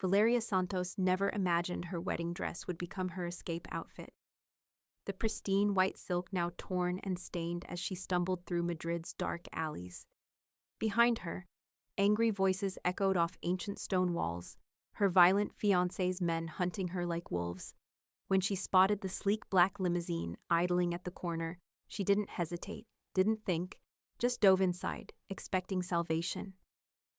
Valeria Santos never imagined her wedding dress would become her escape outfit. The pristine white silk now torn and stained as she stumbled through Madrid's dark alleys. Behind her, angry voices echoed off ancient stone walls, her violent fiancé's men hunting her like wolves. When she spotted the sleek black limousine idling at the corner, she didn't hesitate, didn't think, just dove inside, expecting salvation.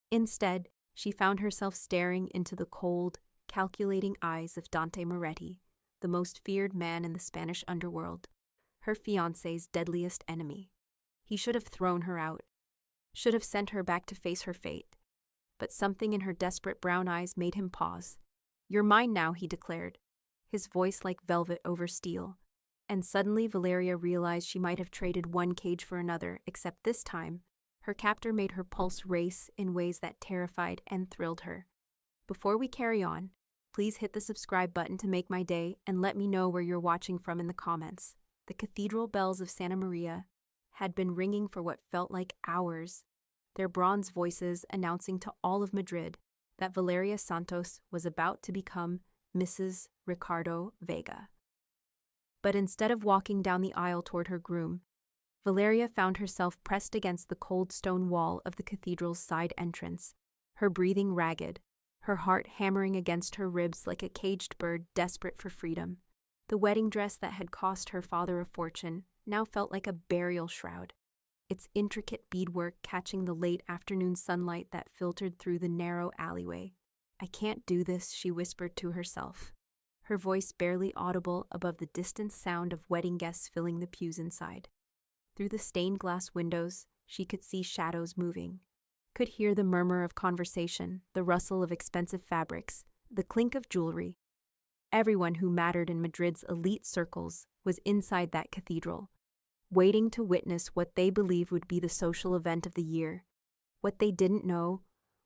Instead, she found herself staring into the cold, calculating eyes of Dante Moretti, the most feared man in the Spanish underworld, her fiancé's deadliest enemy. He should have thrown her out, should have sent her back to face her fate. But something in her desperate brown eyes made him pause. "You're mine now," he declared, his voice like velvet over steel. And suddenly Valeria realized she might have traded one cage for another, except this time, her captor made her pulse race in ways that terrified and thrilled her. Before we carry on, please hit the subscribe button to make my day and let me know where you're watching from in the comments. The cathedral bells of Santa Maria had been ringing for what felt like hours, their bronze voices announcing to all of Madrid that Valeria Santos was about to become Mrs. Ricardo Vega. But instead of walking down the aisle toward her groom, Valeria found herself pressed against the cold stone wall of the cathedral's side entrance, her breathing ragged, her heart hammering against her ribs like a caged bird desperate for freedom. The wedding dress that had cost her father a fortune now felt like a burial shroud, its intricate beadwork catching the late afternoon sunlight that filtered through the narrow alleyway. "I can't do this," she whispered to herself, her voice barely audible above the distant sound of wedding guests filling the pews inside. Through the stained glass windows, she could see shadows moving, could hear the murmur of conversation, the rustle of expensive fabrics, the clink of jewelry. Everyone who mattered in Madrid's elite circles was inside that cathedral, waiting to witness what they believed would be the social event of the year. What they didn't know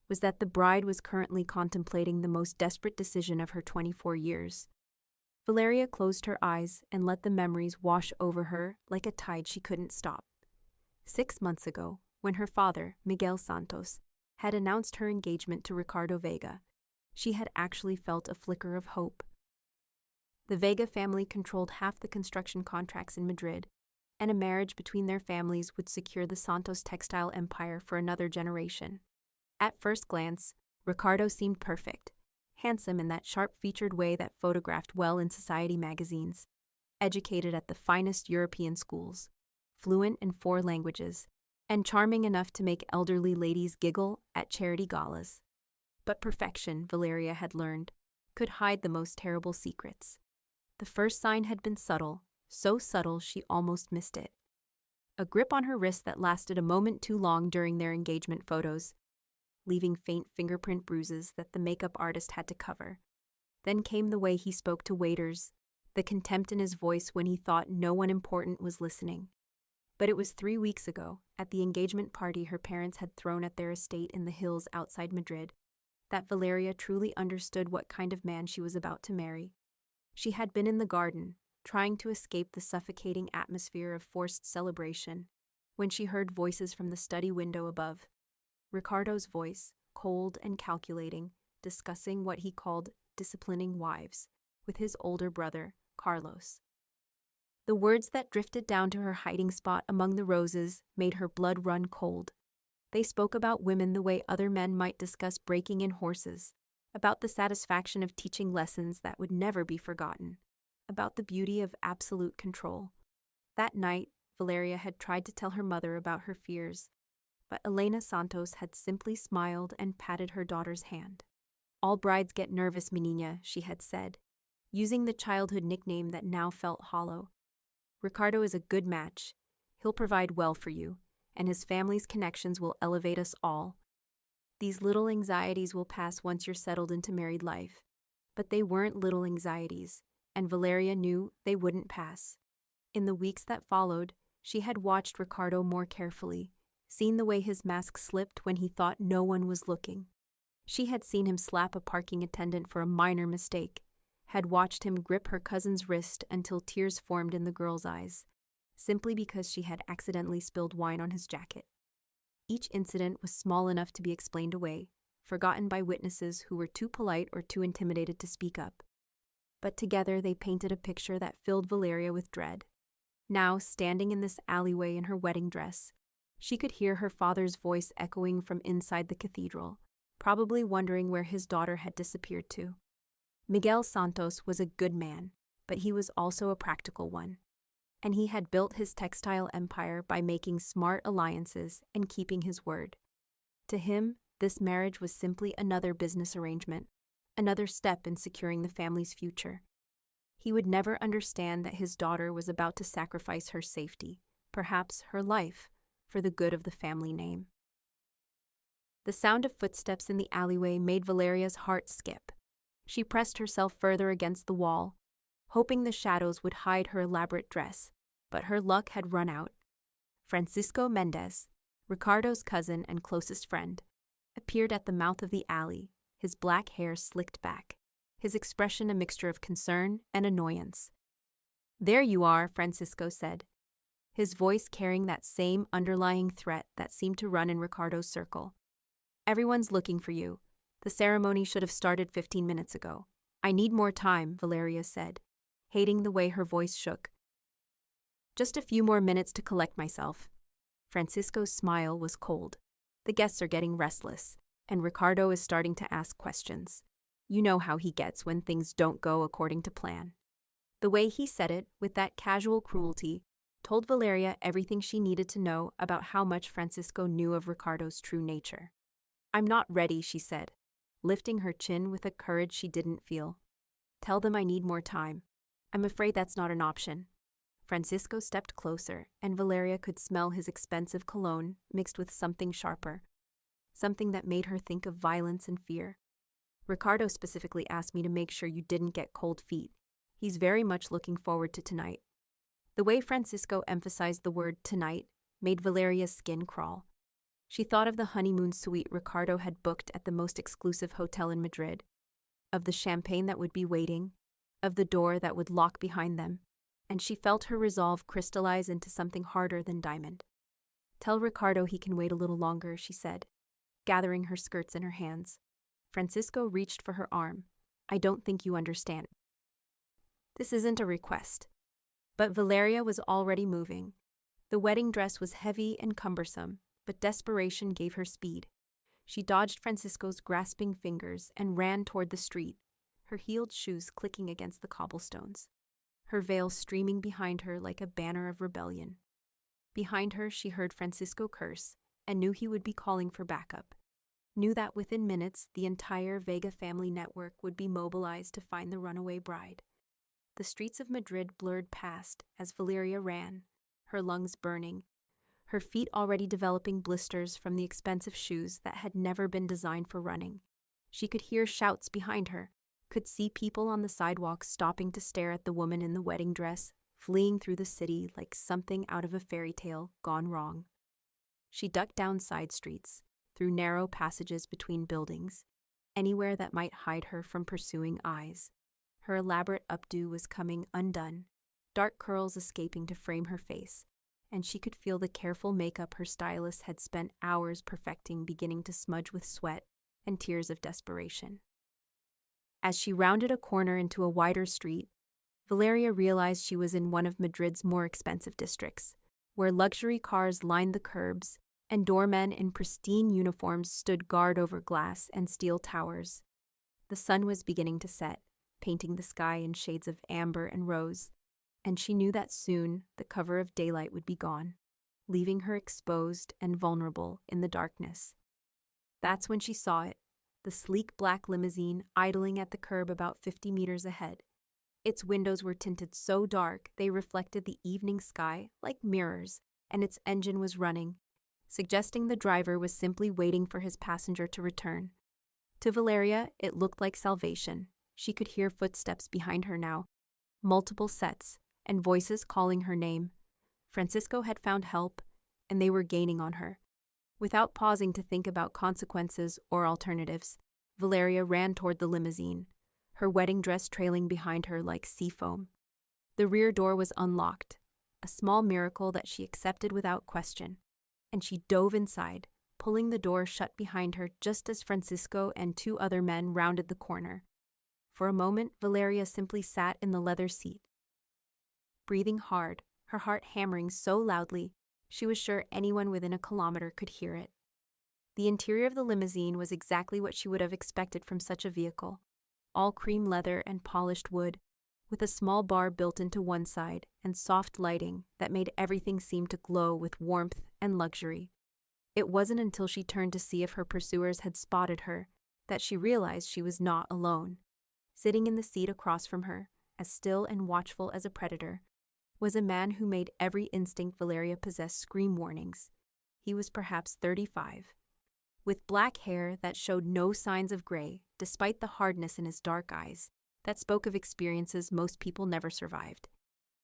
was that the bride was currently contemplating the most desperate decision of her 24 years. Valeria closed her eyes and let the memories wash over her like a tide she couldn't stop. 6 months ago, when her father, Miguel Santos, had announced her engagement to Ricardo Vega, she had actually felt a flicker of hope. The Vega family controlled half the construction contracts in Madrid, and a marriage between their families would secure the Santos textile empire for another generation. At first glance, Ricardo seemed perfect, handsome in that sharp-featured way that photographed well in society magazines, educated at the finest European schools, fluent in 4 languages, and charming enough to make elderly ladies giggle at charity galas. But perfection, Valeria had learned, could hide the most terrible secrets. The first sign had been subtle, so subtle she almost missed it. A grip on her wrist that lasted a moment too long during their engagement photos, leaving faint fingerprint bruises that the makeup artist had to cover. Then came the way he spoke to waiters, the contempt in his voice when he thought no one important was listening. But it was 3 weeks ago, at the engagement party her parents had thrown at their estate in the hills outside Madrid, that Valeria truly understood what kind of man she was about to marry. She had been in the garden, trying to escape the suffocating atmosphere of forced celebration, when she heard voices from the study window above. Ricardo's voice, cold and calculating, discussing what he called disciplining wives, with his older brother, Carlos. The words that drifted down to her hiding spot among the roses made her blood run cold. They spoke about women the way other men might discuss breaking in horses, about the satisfaction of teaching lessons that would never be forgotten, about the beauty of absolute control. That night, Valeria had tried to tell her mother about her fears, but Elena Santos had simply smiled and patted her daughter's hand. "All brides get nervous, mi niña," she had said, using the childhood nickname that now felt hollow. "Ricardo is a good match. He'll provide well for you, and his family's connections will elevate us all. These little anxieties will pass once you're settled into married life." But they weren't little anxieties, and Valeria knew they wouldn't pass. In the weeks that followed, she had watched Ricardo more carefully, seen the way his mask slipped when he thought no one was looking. She had seen him slap a parking attendant for a minor mistake, had watched him grip her cousin's wrist until tears formed in the girl's eyes, simply because she had accidentally spilled wine on his jacket. Each incident was small enough to be explained away, forgotten by witnesses who were too polite or too intimidated to speak up. But together they painted a picture that filled Valeria with dread. Now, standing in this alleyway in her wedding dress, she could hear her father's voice echoing from inside the cathedral, probably wondering where his daughter had disappeared to. Miguel Santos was a good man, but he was also a practical one. And he had built his textile empire by making smart alliances and keeping his word. To him, this marriage was simply another business arrangement, another step in securing the family's future. He would never understand that his daughter was about to sacrifice her safety, perhaps her life, for the good of the family name. The sound of footsteps in the alleyway made Valeria's heart skip. She pressed herself further against the wall, hoping the shadows would hide her elaborate dress, but her luck had run out. Francisco Mendez, Ricardo's cousin and closest friend, appeared at the mouth of the alley, his black hair slicked back, his expression a mixture of concern and annoyance. "There you are," Francisco said, his voice carrying that same underlying threat that seemed to run in Ricardo's circle. "Everyone's looking for you. The ceremony should have started 15 minutes ago." "I need more time," Valeria said, hating the way her voice shook. "Just a few more minutes to collect myself." Francisco's smile was cold. The guests are getting restless, and Ricardo is starting to ask questions. You know how he gets when things don't go according to plan. The way he said it, with that casual cruelty, told Valeria everything she needed to know about how much Francisco knew of Ricardo's true nature. "I'm not ready," she said, lifting her chin with a courage she didn't feel. "Tell them I need more time. I'm afraid that's not an option." Francisco stepped closer, and Valeria could smell his expensive cologne mixed with something sharper, something that made her think of violence and fear. "Ricardo specifically asked me to make sure you didn't get cold feet. He's very much looking forward to tonight." The way Francisco emphasized the word tonight made Valeria's skin crawl. She thought of the honeymoon suite Ricardo had booked at the most exclusive hotel in Madrid, of the champagne that would be waiting, of the door that would lock behind them, and she felt her resolve crystallize into something harder than diamond. "Tell Ricardo he can wait a little longer," she said, gathering her skirts in her hands. Francisco reached for her arm. "I don't think you understand. This isn't a request." But Valeria was already moving. The wedding dress was heavy and cumbersome, but desperation gave her speed. She dodged Francisco's grasping fingers and ran toward the street, her heeled shoes clicking against the cobblestones, her veil streaming behind her like a banner of rebellion. Behind her, she heard Francisco curse and knew he would be calling for backup. Knew that within minutes, the entire Vega family network would be mobilized to find the runaway bride. The streets of Madrid blurred past as Valeria ran, her lungs burning, her feet already developing blisters from the expensive shoes that had never been designed for running. She could hear shouts behind her, could see people on the sidewalks stopping to stare at the woman in the wedding dress, fleeing through the city like something out of a fairy tale gone wrong. She ducked down side streets, through narrow passages between buildings, anywhere that might hide her from pursuing eyes. Her elaborate updo was coming undone, dark curls escaping to frame her face, and she could feel the careful makeup her stylist had spent hours perfecting beginning to smudge with sweat and tears of desperation. As she rounded a corner into a wider street, Valeria realized she was in one of Madrid's more expensive districts, where luxury cars lined the curbs and doormen in pristine uniforms stood guard over glass and steel towers. The sun was beginning to set, painting the sky in shades of amber and rose, and she knew that soon the cover of daylight would be gone, leaving her exposed and vulnerable in the darkness. That's when she saw it, the sleek black limousine idling at the curb about 50 meters ahead. Its windows were tinted so dark they reflected the evening sky like mirrors, and its engine was running, suggesting the driver was simply waiting for his passenger to return. To Valeria, it looked like salvation. She could hear footsteps behind her now, multiple sets, and voices calling her name. Francisco had found help, and they were gaining on her. Without pausing to think about consequences or alternatives, Valeria ran toward the limousine, her wedding dress trailing behind her like sea foam. The rear door was unlocked, a small miracle that she accepted without question, and she dove inside, pulling the door shut behind her just as Francisco and two other men rounded the corner. For a moment, Valeria simply sat in the leather seat, breathing hard, her heart hammering so loudly she was sure anyone within a kilometer could hear it. The interior of the limousine was exactly what she would have expected from such a vehicle, all cream leather and polished wood, with a small bar built into one side and soft lighting that made everything seem to glow with warmth and luxury. It wasn't until she turned to see if her pursuers had spotted her that she realized she was not alone. Sitting in the seat across from her, as still and watchful as a predator, was a man who made every instinct Valeria possessed scream warnings. He was perhaps 35. With black hair that showed no signs of gray, despite the hardness in his dark eyes that spoke of experiences most people never survived.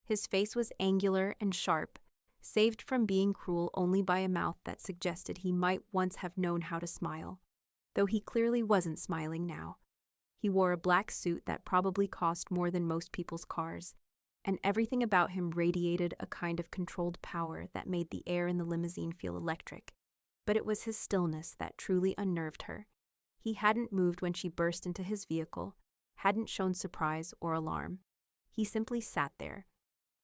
His face was angular and sharp, saved from being cruel only by a mouth that suggested he might once have known how to smile, though he clearly wasn't smiling now. He wore a black suit that probably cost more than most people's cars, and everything about him radiated a kind of controlled power that made the air in the limousine feel electric. But it was his stillness that truly unnerved her. He hadn't moved when she burst into his vehicle, hadn't shown surprise or alarm. He simply sat there,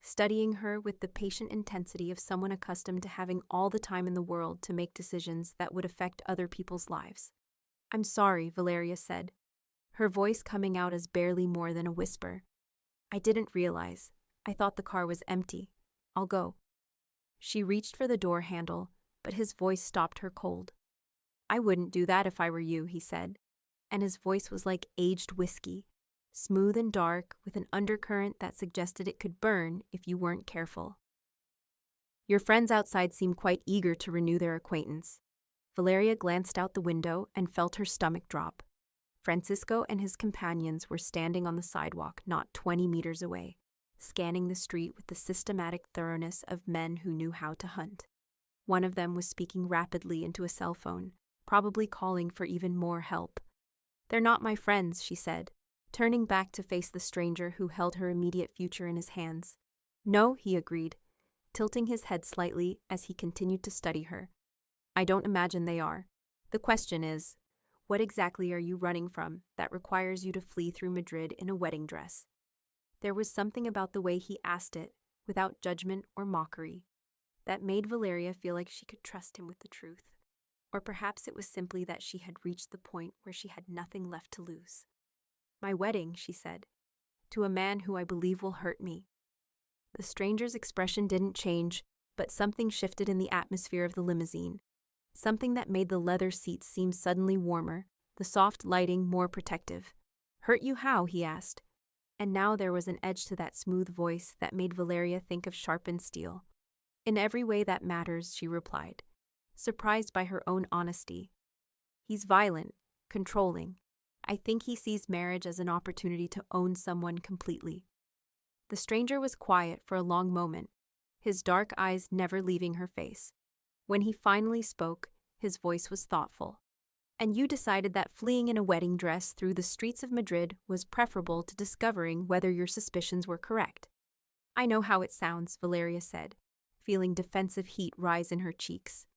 studying her with the patient intensity of someone accustomed to having all the time in the world to make decisions that would affect other people's lives. "I'm sorry," Valeria said, her voice coming out as barely more than a whisper. "I didn't realize. I thought the car was empty. I'll go." She reached for the door handle, but his voice stopped her cold. "I wouldn't do that if I were you," he said, and his voice was like aged whiskey, smooth and dark with an undercurrent that suggested it could burn if you weren't careful. "Your friends outside seem quite eager to renew their acquaintance." Valeria glanced out the window and felt her stomach drop. Francisco and his companions were standing on the sidewalk not 20 meters away, scanning the street with the systematic thoroughness of men who knew how to hunt. One of them was speaking rapidly into a cell phone, probably calling for even more help. "They're not my friends," she said, turning back to face the stranger who held her immediate future in his hands. "No," he agreed, tilting his head slightly as he continued to study her. "I don't imagine they are. The question is, what exactly are you running from that requires you to flee through Madrid in a wedding dress?" There was something about the way he asked it, without judgment or mockery, that made Valeria feel like she could trust him with the truth. Or perhaps it was simply that she had reached the point where she had nothing left to lose. "My wedding," she said, "to a man who I believe will hurt me." The stranger's expression didn't change, but something shifted in the atmosphere of the limousine. Something that made the leather seats seem suddenly warmer, the soft lighting more protective. "Hurt you how?" he asked. And now there was an edge to that smooth voice that made Valeria think of sharpened steel. "In every way that matters," she replied, surprised by her own honesty. "He's violent, controlling. I think he sees marriage as an opportunity to own someone completely." The stranger was quiet for a long moment, his dark eyes never leaving her face. When he finally spoke, his voice was thoughtful. "And you decided that fleeing in a wedding dress through the streets of Madrid was preferable to discovering whether your suspicions were correct." "I know how it sounds," Valeria said, feeling defensive heat rise in her cheeks.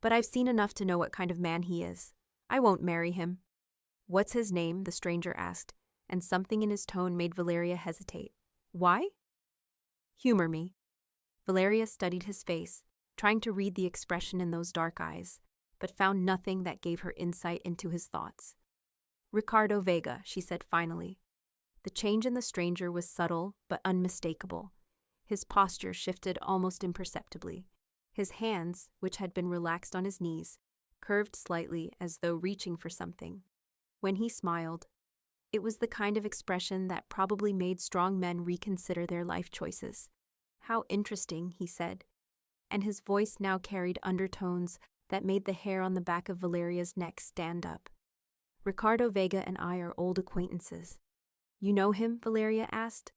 "But I've seen enough to know what kind of man he is. I won't marry him." "What's his name?" the stranger asked, and something in his tone made Valeria hesitate. "Why?" "Humor me." Valeria studied his face, trying to read the expression in those dark eyes, but found nothing that gave her insight into his thoughts. "Ricardo Vega," she said finally. The change in the stranger was subtle but unmistakable. His posture shifted almost imperceptibly. His hands, which had been relaxed on his knees, curved slightly as though reaching for something. When he smiled, it was the kind of expression that probably made strong men reconsider their life choices. "How interesting," he said, and his voice now carried undertones that made the hair on the back of Valeria's neck stand up. "Ricardo Vega and I are old acquaintances." "You know him?" Valeria asked,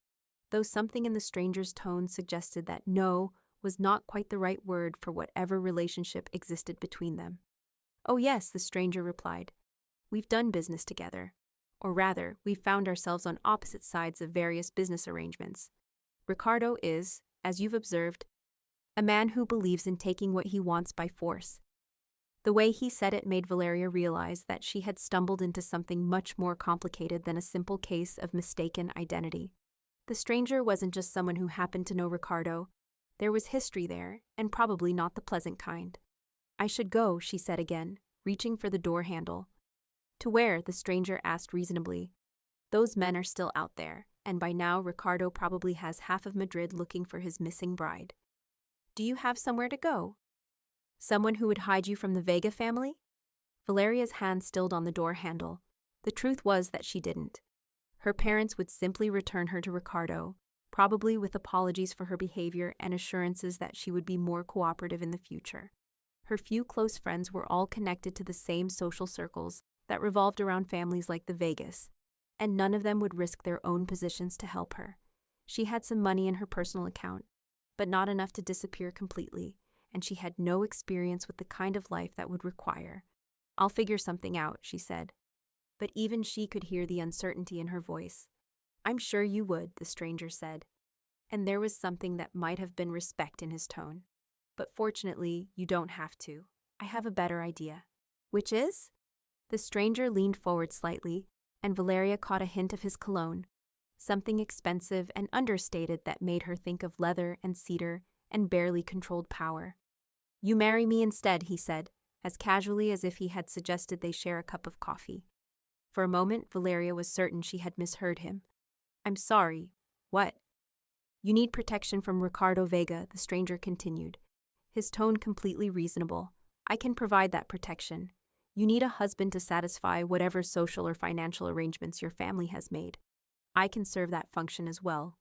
though something in the stranger's tone suggested that "no" was not quite the right word for whatever relationship existed between them. "Oh yes," the stranger replied. "We've done business together. Or rather, we've found ourselves on opposite sides of various business arrangements. Ricardo is, as you've observed, a man who believes in taking what he wants by force. The way he said it made Valeria realize that she had stumbled into something much more complicated than a simple case of mistaken identity. The stranger wasn't just someone who happened to know Ricardo. There was history there, and probably not the pleasant kind. "I should go," she said again, reaching for the door handle. "To where?" the stranger asked reasonably. "Those men are still out there, and by now Ricardo probably has half of Madrid looking for his missing bride." "Do you have somewhere to go? Someone who would hide you from the Vega family?" Valeria's hand stilled on the door handle. The truth was that she didn't. Her parents would simply return her to Ricardo, probably with apologies for her behavior and assurances that she would be more cooperative in the future. Her few close friends were all connected to the same social circles that revolved around families like the Vegas, and none of them would risk their own positions to help her. She had some money in her personal account, but not enough to disappear completely, and she had no experience with the kind of life that would require. "I'll figure something out," she said. But even she could hear the uncertainty in her voice. "I'm sure you would," the stranger said, and there was something that might have been respect in his tone. "But fortunately, you don't have to. I have a better idea." "Which is?" The stranger leaned forward slightly, and Valeria caught a hint of his cologne, something expensive and understated that made her think of leather and cedar and barely controlled power. "You marry me instead," he said, as casually as if he had suggested they share a cup of coffee. For a moment, Valeria was certain she had misheard him. "I'm sorry. What?" "You need protection from Ricardo Vega," the stranger continued, his tone completely reasonable. "I can provide that protection. You need a husband to satisfy whatever social or financial arrangements your family has made. I can serve that function as well.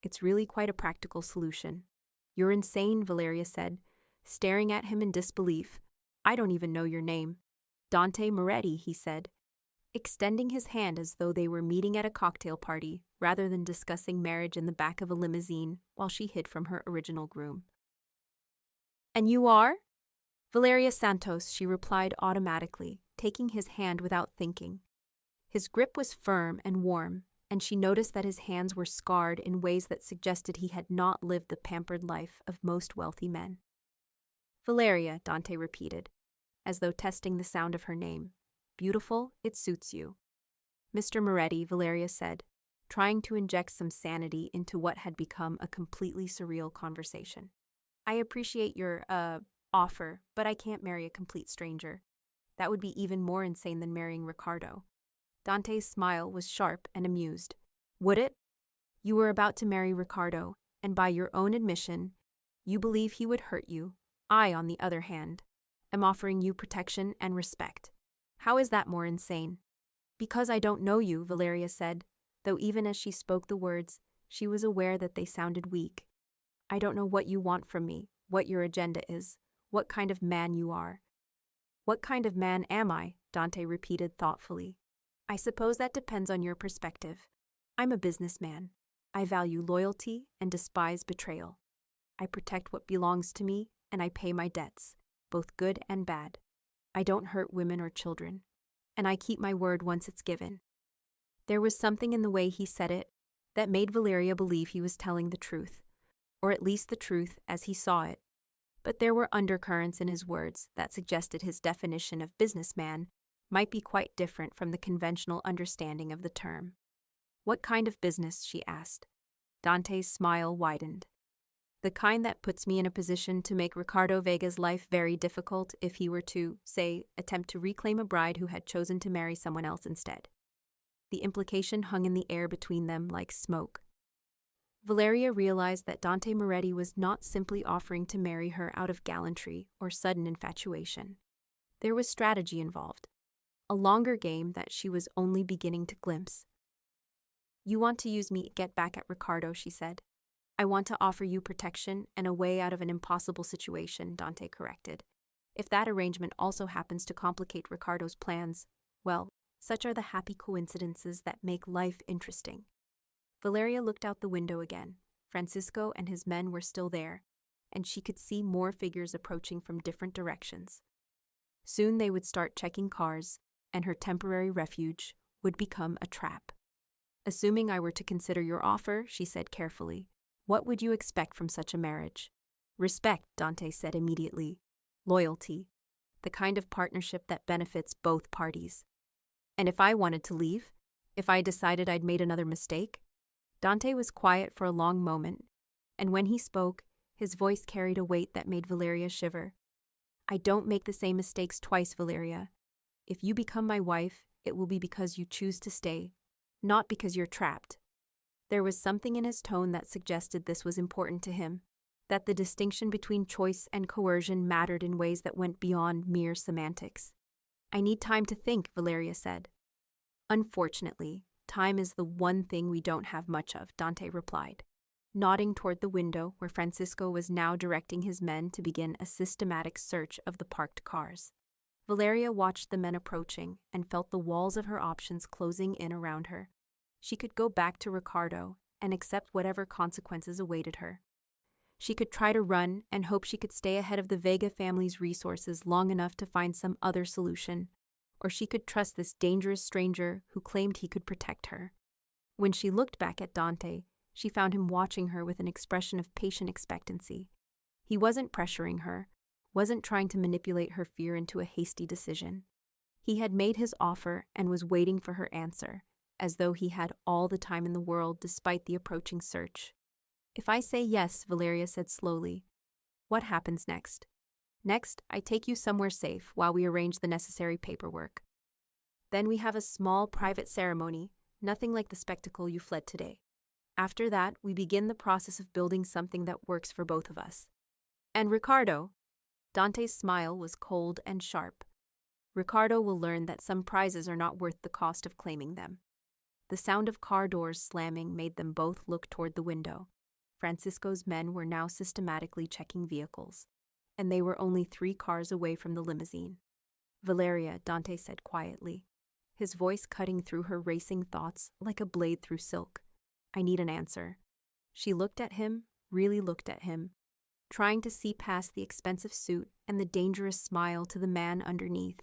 It's really quite a practical solution." "You're insane," Valeria said, staring at him in disbelief. "I don't even know your name." "Dante Moretti," he said, extending his hand as though they were meeting at a cocktail party rather than discussing marriage in the back of a limousine while she hid from her original groom. "And you are?" "Valeria Santos," she replied automatically, taking his hand without thinking. His grip was firm and warm, and she noticed that his hands were scarred in ways that suggested he had not lived the pampered life of most wealthy men. "Valeria," Dante repeated, as though testing the sound of her name. "Beautiful, it suits you." "Mr. Moretti," Valeria said, trying to inject some sanity into what had become a completely surreal conversation. "I appreciate your, offer, but I can't marry a complete stranger. That would be even more insane than marrying Ricardo." Dante's smile was sharp and amused. "Would it? You were about to marry Ricardo, and by your own admission, you believe he would hurt you. I, on the other hand, am offering you protection and respect. How is that more insane?" "Because I don't know you," Valeria said, though even as she spoke the words, she was aware that they sounded weak. "I don't know what you want from me, what your agenda is, what kind of man you are." "What kind of man am I?" Dante repeated thoughtfully. "I suppose that depends on your perspective. I'm a businessman. I value loyalty and despise betrayal. I protect what belongs to me, and I pay my debts, both good and bad. I don't hurt women or children, and I keep my word once it's given." There was something in the way he said it that made Valeria believe he was telling the truth, or at least the truth as he saw it. But there were undercurrents in his words that suggested his definition of businessman might be quite different from the conventional understanding of the term. "What kind of business?" she asked. Dante's smile widened. "The kind that puts me in a position to make Ricardo Vega's life very difficult if he were to, say, attempt to reclaim a bride who had chosen to marry someone else instead." The implication hung in the air between them like smoke. Valeria realized that Dante Moretti was not simply offering to marry her out of gallantry or sudden infatuation. There was strategy involved, a longer game that she was only beginning to glimpse. "You want to use me to get back at Ricardo," she said. "I want to offer you protection and a way out of an impossible situation," Dante corrected. "If that arrangement also happens to complicate Ricardo's plans, well, such are the happy coincidences that make life interesting." Valeria looked out the window again. Francisco and his men were still there, and she could see more figures approaching from different directions. Soon they would start checking cars, and her temporary refuge would become a trap. "Assuming I were to consider your offer," she said carefully, "what would you expect from such a marriage?" "Respect," Dante said immediately. "Loyalty. the kind of partnership that benefits both parties. And if I wanted to leave, if I decided I'd made another mistake? Dante was quiet for a long moment, and when he spoke, his voice carried a weight that made Valeria shiver. I don't make the same mistakes twice, Valeria. If you become my wife, it will be because you choose to stay, not because you're trapped. There was something in his tone that suggested this was important to him, that the distinction between choice and coercion mattered in ways that went beyond mere semantics. I need time to think, Valeria said. Unfortunately, time is the one thing we don't have much of, Dante replied, nodding toward the window where Francisco was now directing his men to begin a systematic search of the parked cars. Valeria watched the men approaching and felt the walls of her options closing in around her. She could go back to Ricardo and accept whatever consequences awaited her. She could try to run and hope she could stay ahead of the Vega family's resources long enough to find some other solution, or she could trust this dangerous stranger who claimed he could protect her. When she looked back at Dante, she found him watching her with an expression of patient expectancy. He wasn't pressuring her, wasn't trying to manipulate her fear into a hasty decision. He had made his offer and was waiting for her answer, as though he had all the time in the world despite the approaching search. If I say yes, Valeria said slowly, what happens next? Next, I take you somewhere safe while we arrange the necessary paperwork. Then we have a small private ceremony, nothing like the spectacle you fled today. After that, we begin the process of building something that works for both of us. And Ricardo? Dante's smile was cold and sharp. Ricardo will learn that some prizes are not worth the cost of claiming them. The sound of car doors slamming made them both look toward the window. Francisco's men were now systematically checking vehicles, and they were only 3 cars away from the limousine. Valeria, Dante said quietly, his voice cutting through her racing thoughts like a blade through silk. I need an answer. She looked at him, really looked at him, trying to see past the expensive suit and the dangerous smile to the man underneath.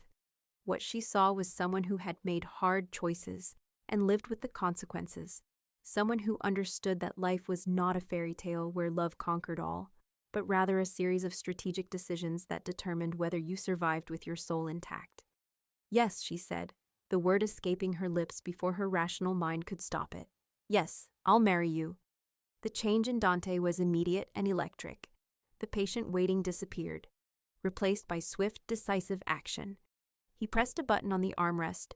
What she saw was someone who had made hard choices and lived with the consequences. Someone who understood that life was not a fairy tale where love conquered all, but rather a series of strategic decisions that determined whether you survived with your soul intact. Yes, she said, the word escaping her lips before her rational mind could stop it. Yes, I'll marry you. The change in Dante was immediate and electric. The patient waiting disappeared, replaced by swift, decisive action. He pressed a button on the armrest,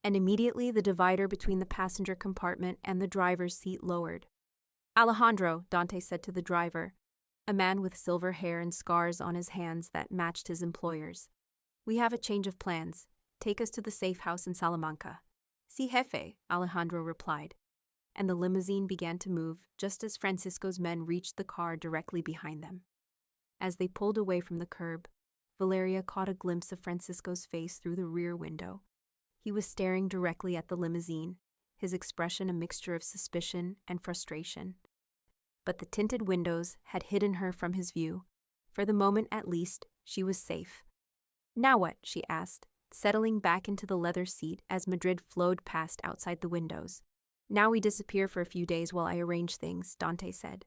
and immediately the divider between the passenger compartment and the driver's seat lowered. Alejandro, Dante said to the driver, a man with silver hair and scars on his hands that matched his employer's. We have a change of plans. Take us to the safe house in Salamanca. Si, jefe, Alejandro replied, and the limousine began to move just as Francisco's men reached the car directly behind them. As they pulled away from the curb, Valeria caught a glimpse of Francisco's face through the rear window. He was staring directly at the limousine, his expression a mixture of suspicion and frustration. But the tinted windows had hidden her from his view. For the moment at least, she was safe. Now what? She asked, settling back into the leather seat as Madrid flowed past outside the windows. Now we disappear for a few days while I arrange things, Dante said.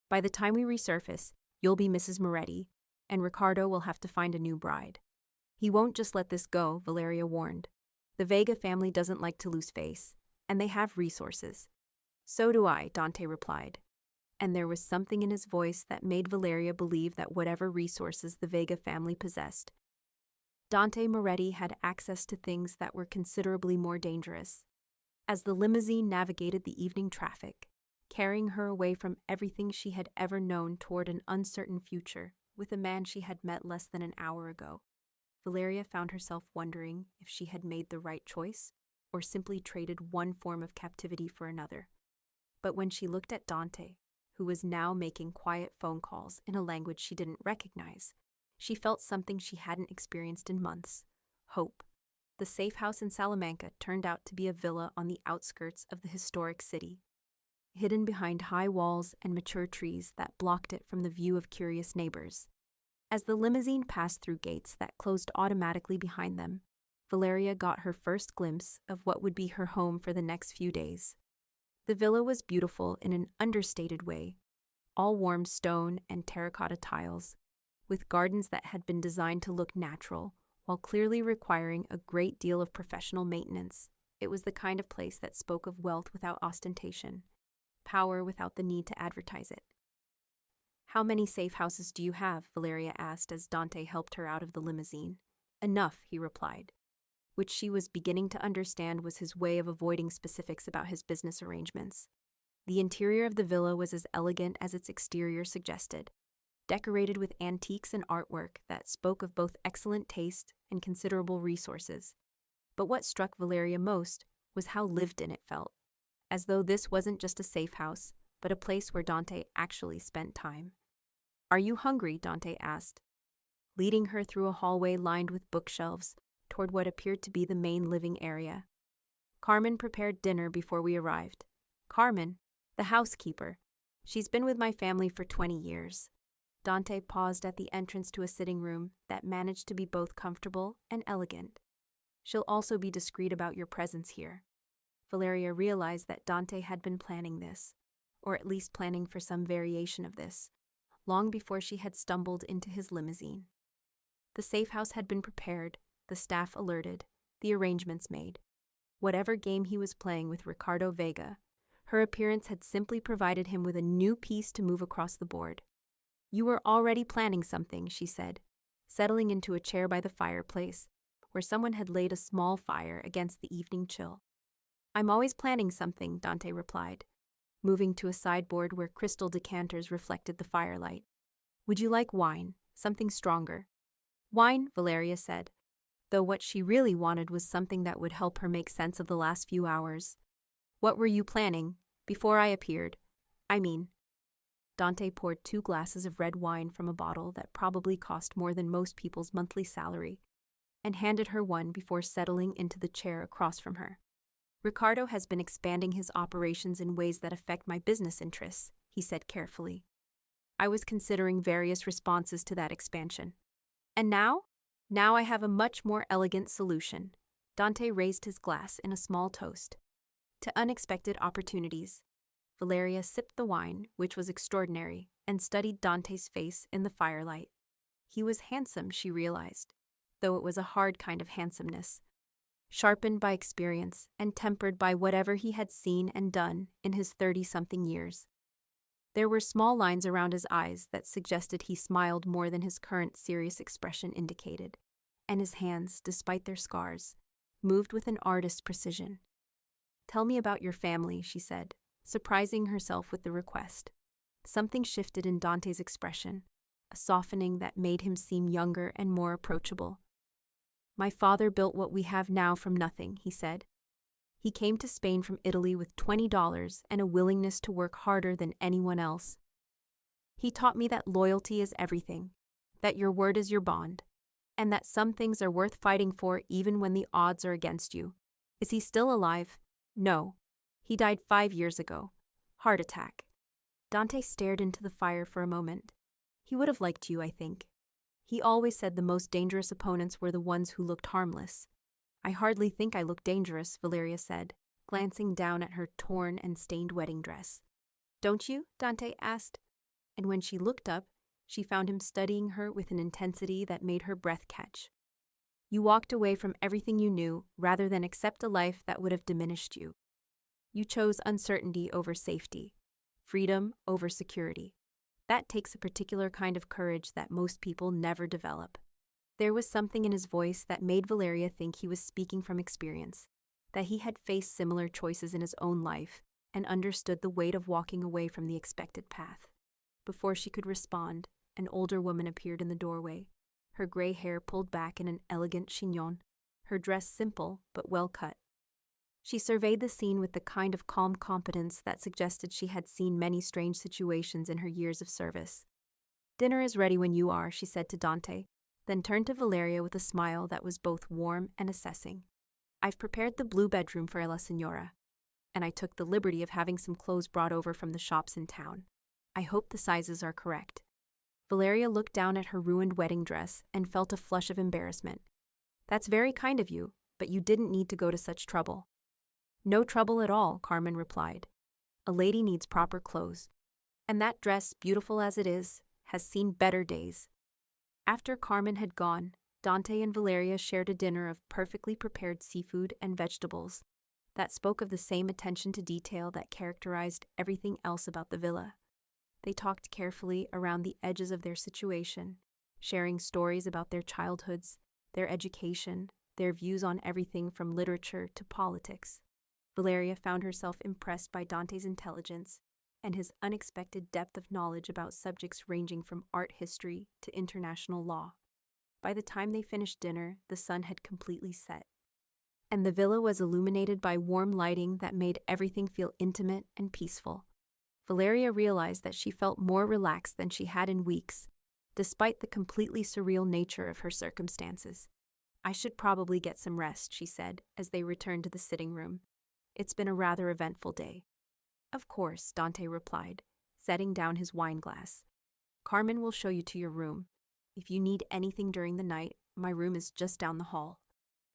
By the time we resurface, you'll be Mrs. Moretti, and Ricardo will have to find a new bride. He won't just let this go, Valeria warned. The Vega family doesn't like to lose face, and they have resources. So do I, Dante replied. And there was something in his voice that made Valeria believe that whatever resources the Vega family possessed, Dante Moretti had access to things that were considerably more dangerous. As the limousine navigated the evening traffic, carrying her away from everything she had ever known toward an uncertain future with a man she had met less than an hour ago, Valeria found herself wondering if she had made the right choice or simply traded one form of captivity for another. But when she looked at Dante, who was now making quiet phone calls in a language she didn't recognize, she felt something she hadn't experienced in months: hope. The safe house in Salamanca turned out to be a villa on the outskirts of the historic city, hidden behind high walls and mature trees that blocked it from the view of curious neighbors. As the limousine passed through gates that closed automatically behind them, Valeria got her first glimpse of what would be her home for the next few days. The villa was beautiful in an understated way, all warm stone and terracotta tiles, with gardens that had been designed to look natural, while clearly requiring a great deal of professional maintenance. It was the kind of place that spoke of wealth without ostentation, power without the need to advertise it. "How many safe houses do you have?" Valeria asked as Dante helped her out of the limousine. "Enough," he replied, which she was beginning to understand was his way of avoiding specifics about his business arrangements. The interior of the villa was as elegant as its exterior suggested, decorated with antiques and artwork that spoke of both excellent taste and considerable resources. But what struck Valeria most was how lived in it felt, as though this wasn't just a safe house, but a place where Dante actually spent time. "Are you hungry?" Dante asked, leading her through a hallway lined with bookshelves toward what appeared to be the main living area. "Carmen prepared dinner before we arrived." "Carmen? The housekeeper. She's been with my family for 20 years. Dante paused at the entrance to a sitting room that managed to be both comfortable and elegant. "She'll also be discreet about your presence here." Valeria realized that Dante had been planning this, or at least planning for some variation of this, long before she had stumbled into his limousine. The safe house had been prepared, the staff alerted, the arrangements made. Whatever game he was playing with Ricardo Vega, her appearance had simply provided him with a new piece to move across the board. "You were already planning something," she said, settling into a chair by the fireplace, where someone had laid a small fire against the evening chill. "I'm always planning something," Dante replied, moving to a sideboard where crystal decanters reflected the firelight. "Would you like wine? Something stronger?" "Wine," Valeria said, though what she really wanted was something that would help her make sense of the last few hours. "What were you planning? Before I appeared. I mean." Dante poured 2 glasses of red wine from a bottle that probably cost more than most people's monthly salary, and handed her one before settling into the chair across from her. "Ricardo has been expanding his operations in ways that affect my business interests," he said carefully. "I was considering various responses to that expansion. And now? Now I have a much more elegant solution." Dante raised his glass in a small toast. "To unexpected opportunities." Valeria sipped the wine, which was extraordinary, and studied Dante's face in the firelight. He was handsome, she realized, though it was a hard kind of handsomeness, sharpened by experience and tempered by whatever he had seen and done in his 30-something years. There were small lines around his eyes that suggested he smiled more than his current serious expression indicated, and his hands, despite their scars, moved with an artist's precision. "Tell me about your family," she said, surprising herself with the request. Something shifted in Dante's expression, a softening that made him seem younger and more approachable. "My father built what we have now from nothing," he said. "He came to Spain from Italy with $20 and a willingness to work harder than anyone else. He taught me that loyalty is everything, that your word is your bond, and that some things are worth fighting for even when the odds are against you." "Is he still alive?" "No. He died 5 years ago. Heart attack." Dante stared into the fire for a moment. "He would have liked you, I think. He always said the most dangerous opponents were the ones who looked harmless." "I hardly think I look dangerous," Valeria said, glancing down at her torn and stained wedding dress. "Don't you?" Dante asked, and when she looked up, she found him studying her with an intensity that made her breath catch. "You walked away from everything you knew rather than accept a life that would have diminished you. You chose uncertainty over safety, freedom over security. That takes a particular kind of courage that most people never develop." There was something in his voice that made Valeria think he was speaking from experience, that he had faced similar choices in his own life and understood the weight of walking away from the expected path. Before she could respond, an older woman appeared in the doorway, her gray hair pulled back in an elegant chignon, her dress simple but well cut. She surveyed the scene with the kind of calm competence that suggested she had seen many strange situations in her years of service. "Dinner is ready when you are," she said to Dante, then turned to Valeria with a smile that was both warm and assessing. "I've prepared the blue bedroom for La Señora, and I took the liberty of having some clothes brought over from the shops in town. I hope the sizes are correct." Valeria looked down at her ruined wedding dress and felt a flush of embarrassment. "That's very kind of you, but you didn't need to go to such trouble." "No trouble at all," Carmen replied. "A lady needs proper clothes, and that dress, beautiful as it is, has seen better days." After Carmen had gone, Dante and Valeria shared a dinner of perfectly prepared seafood and vegetables that spoke of the same attention to detail that characterized everything else about the villa. They talked carefully around the edges of their situation, sharing stories about their childhoods, their education, their views on everything from literature to politics. Valeria found herself impressed by Dante's intelligence and his unexpected depth of knowledge about subjects ranging from art history to international law. By the time they finished dinner, the sun had completely set, and the villa was illuminated by warm lighting that made everything feel intimate and peaceful. Valeria realized that she felt more relaxed than she had in weeks, despite the completely surreal nature of her circumstances. "I should probably get some rest," she said, as they returned to the sitting room. "It's been a rather eventful day." "Of course," Dante replied, setting down his wine glass. "Carmen will show you to your room. If you need anything during the night, my room is just down the hall."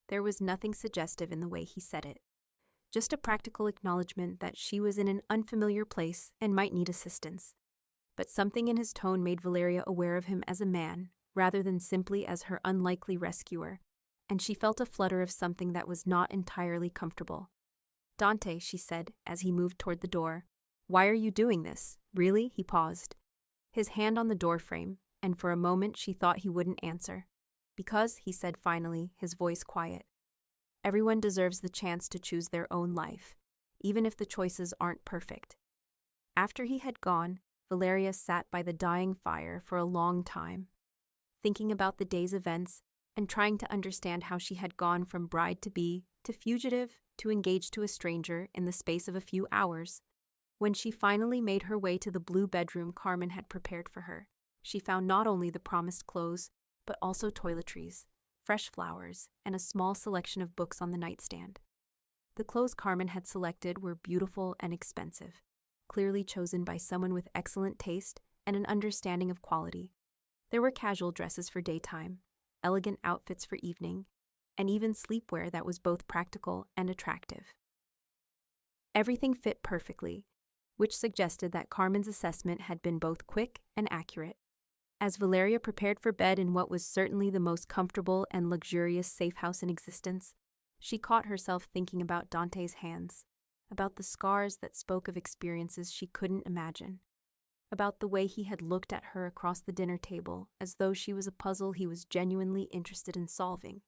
There was nothing suggestive in the way he said it, just a practical acknowledgement that she was in an unfamiliar place and might need assistance. But something in his tone made Valeria aware of him as a man, rather than simply as her unlikely rescuer, and she felt a flutter of something that was not entirely comfortable. "Dante," she said, as he moved toward the door, "why are you doing this? Really?" He paused, his hand on the doorframe, and for a moment she thought he wouldn't answer. "Because," he said finally, his voice quiet, "everyone deserves the chance to choose their own life, even if the choices aren't perfect." After he had gone, Valeria sat by the dying fire for a long time, thinking about the day's events and trying to understand how she had gone from bride-to-be to fugitive to engaged to a stranger in the space of a few hours. When she finally made her way to the blue bedroom Carmen had prepared for her, she found not only the promised clothes, but also toiletries, fresh flowers, and a small selection of books on the nightstand. The clothes Carmen had selected were beautiful and expensive, clearly chosen by someone with excellent taste and an understanding of quality. There were casual dresses for daytime, elegant outfits for evening, and even sleepwear that was both practical and attractive. Everything fit perfectly, which suggested that Carmen's assessment had been both quick and accurate. As Valeria prepared for bed in what was certainly the most comfortable and luxurious safe house in existence, she caught herself thinking about Dante's hands, about the scars that spoke of experiences she couldn't imagine, about the way he had looked at her across the dinner table as though she was a puzzle he was genuinely interested in solving.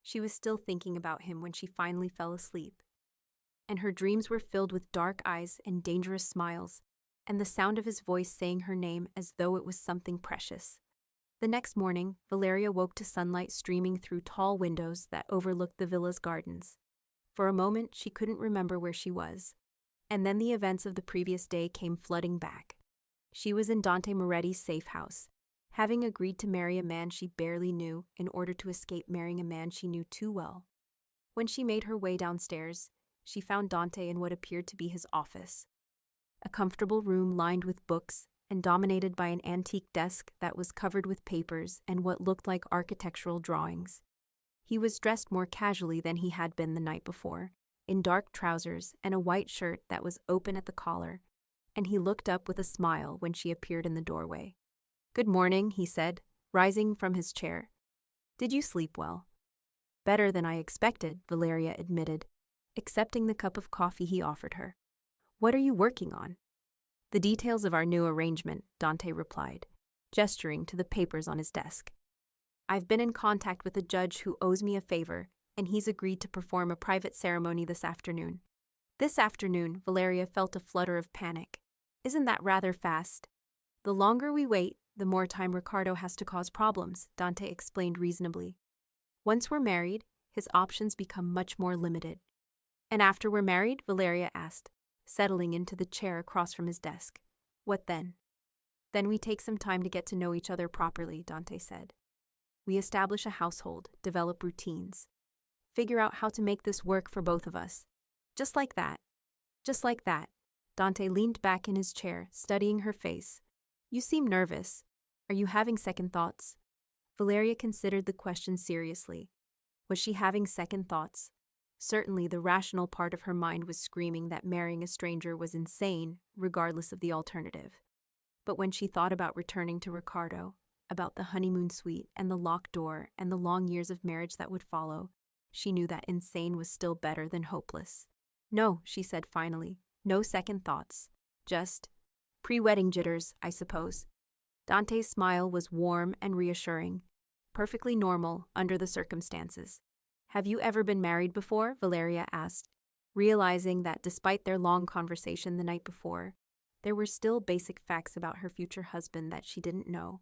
She was still thinking about him when she finally fell asleep, and her dreams were filled with dark eyes and dangerous smiles, and the sound of his voice saying her name as though it was something precious. The next morning, Valeria woke to sunlight streaming through tall windows that overlooked the villa's gardens. For a moment, she couldn't remember where she was, and then the events of the previous day came flooding back. She was in Dante Moretti's safe house, having agreed to marry a man she barely knew in order to escape marrying a man she knew too well. When she made her way downstairs, she found Dante in what appeared to be his office, a comfortable room lined with books and dominated by an antique desk that was covered with papers and what looked like architectural drawings. He was dressed more casually than he had been the night before, in dark trousers and a white shirt that was open at the collar, and he looked up with a smile when she appeared in the doorway. "Good morning," he said, rising from his chair. "Did you sleep well?" "Better than I expected," Valeria admitted, accepting the cup of coffee he offered her. "What are you working on?" "The details of our new arrangement," Dante replied, gesturing to the papers on his desk. "I've been in contact with a judge who owes me a favor, and he's agreed to perform a private ceremony this afternoon." This afternoon, Valeria felt a flutter of panic. Isn't that rather fast? "The longer we wait, the more time Ricardo has to cause problems," Dante explained reasonably. "Once we're married, his options become much more limited." "And after we're married?" Valeria asked, settling into the chair across from his desk. "What then?" "Then we take some time to get to know each other properly," Dante said. "We establish a household, develop routines, figure out how to make this work for both of us. Just like that." "Just like that." Dante leaned back in his chair, studying her face. "You seem nervous. Are you having second thoughts?" Valeria considered the question seriously. Was she having second thoughts? Certainly the rational part of her mind was screaming that marrying a stranger was insane, regardless of the alternative. But when she thought about returning to Ricardo, about the honeymoon suite and the locked door and the long years of marriage that would follow, she knew that insane was still better than hopeless. "No," she said finally. "No second thoughts. Just pre-wedding jitters, I suppose." Dante's smile was warm and reassuring, perfectly normal under the circumstances. "Have you ever been married before?" Valeria asked, realizing that despite their long conversation the night before, there were still basic facts about her future husband that she didn't know.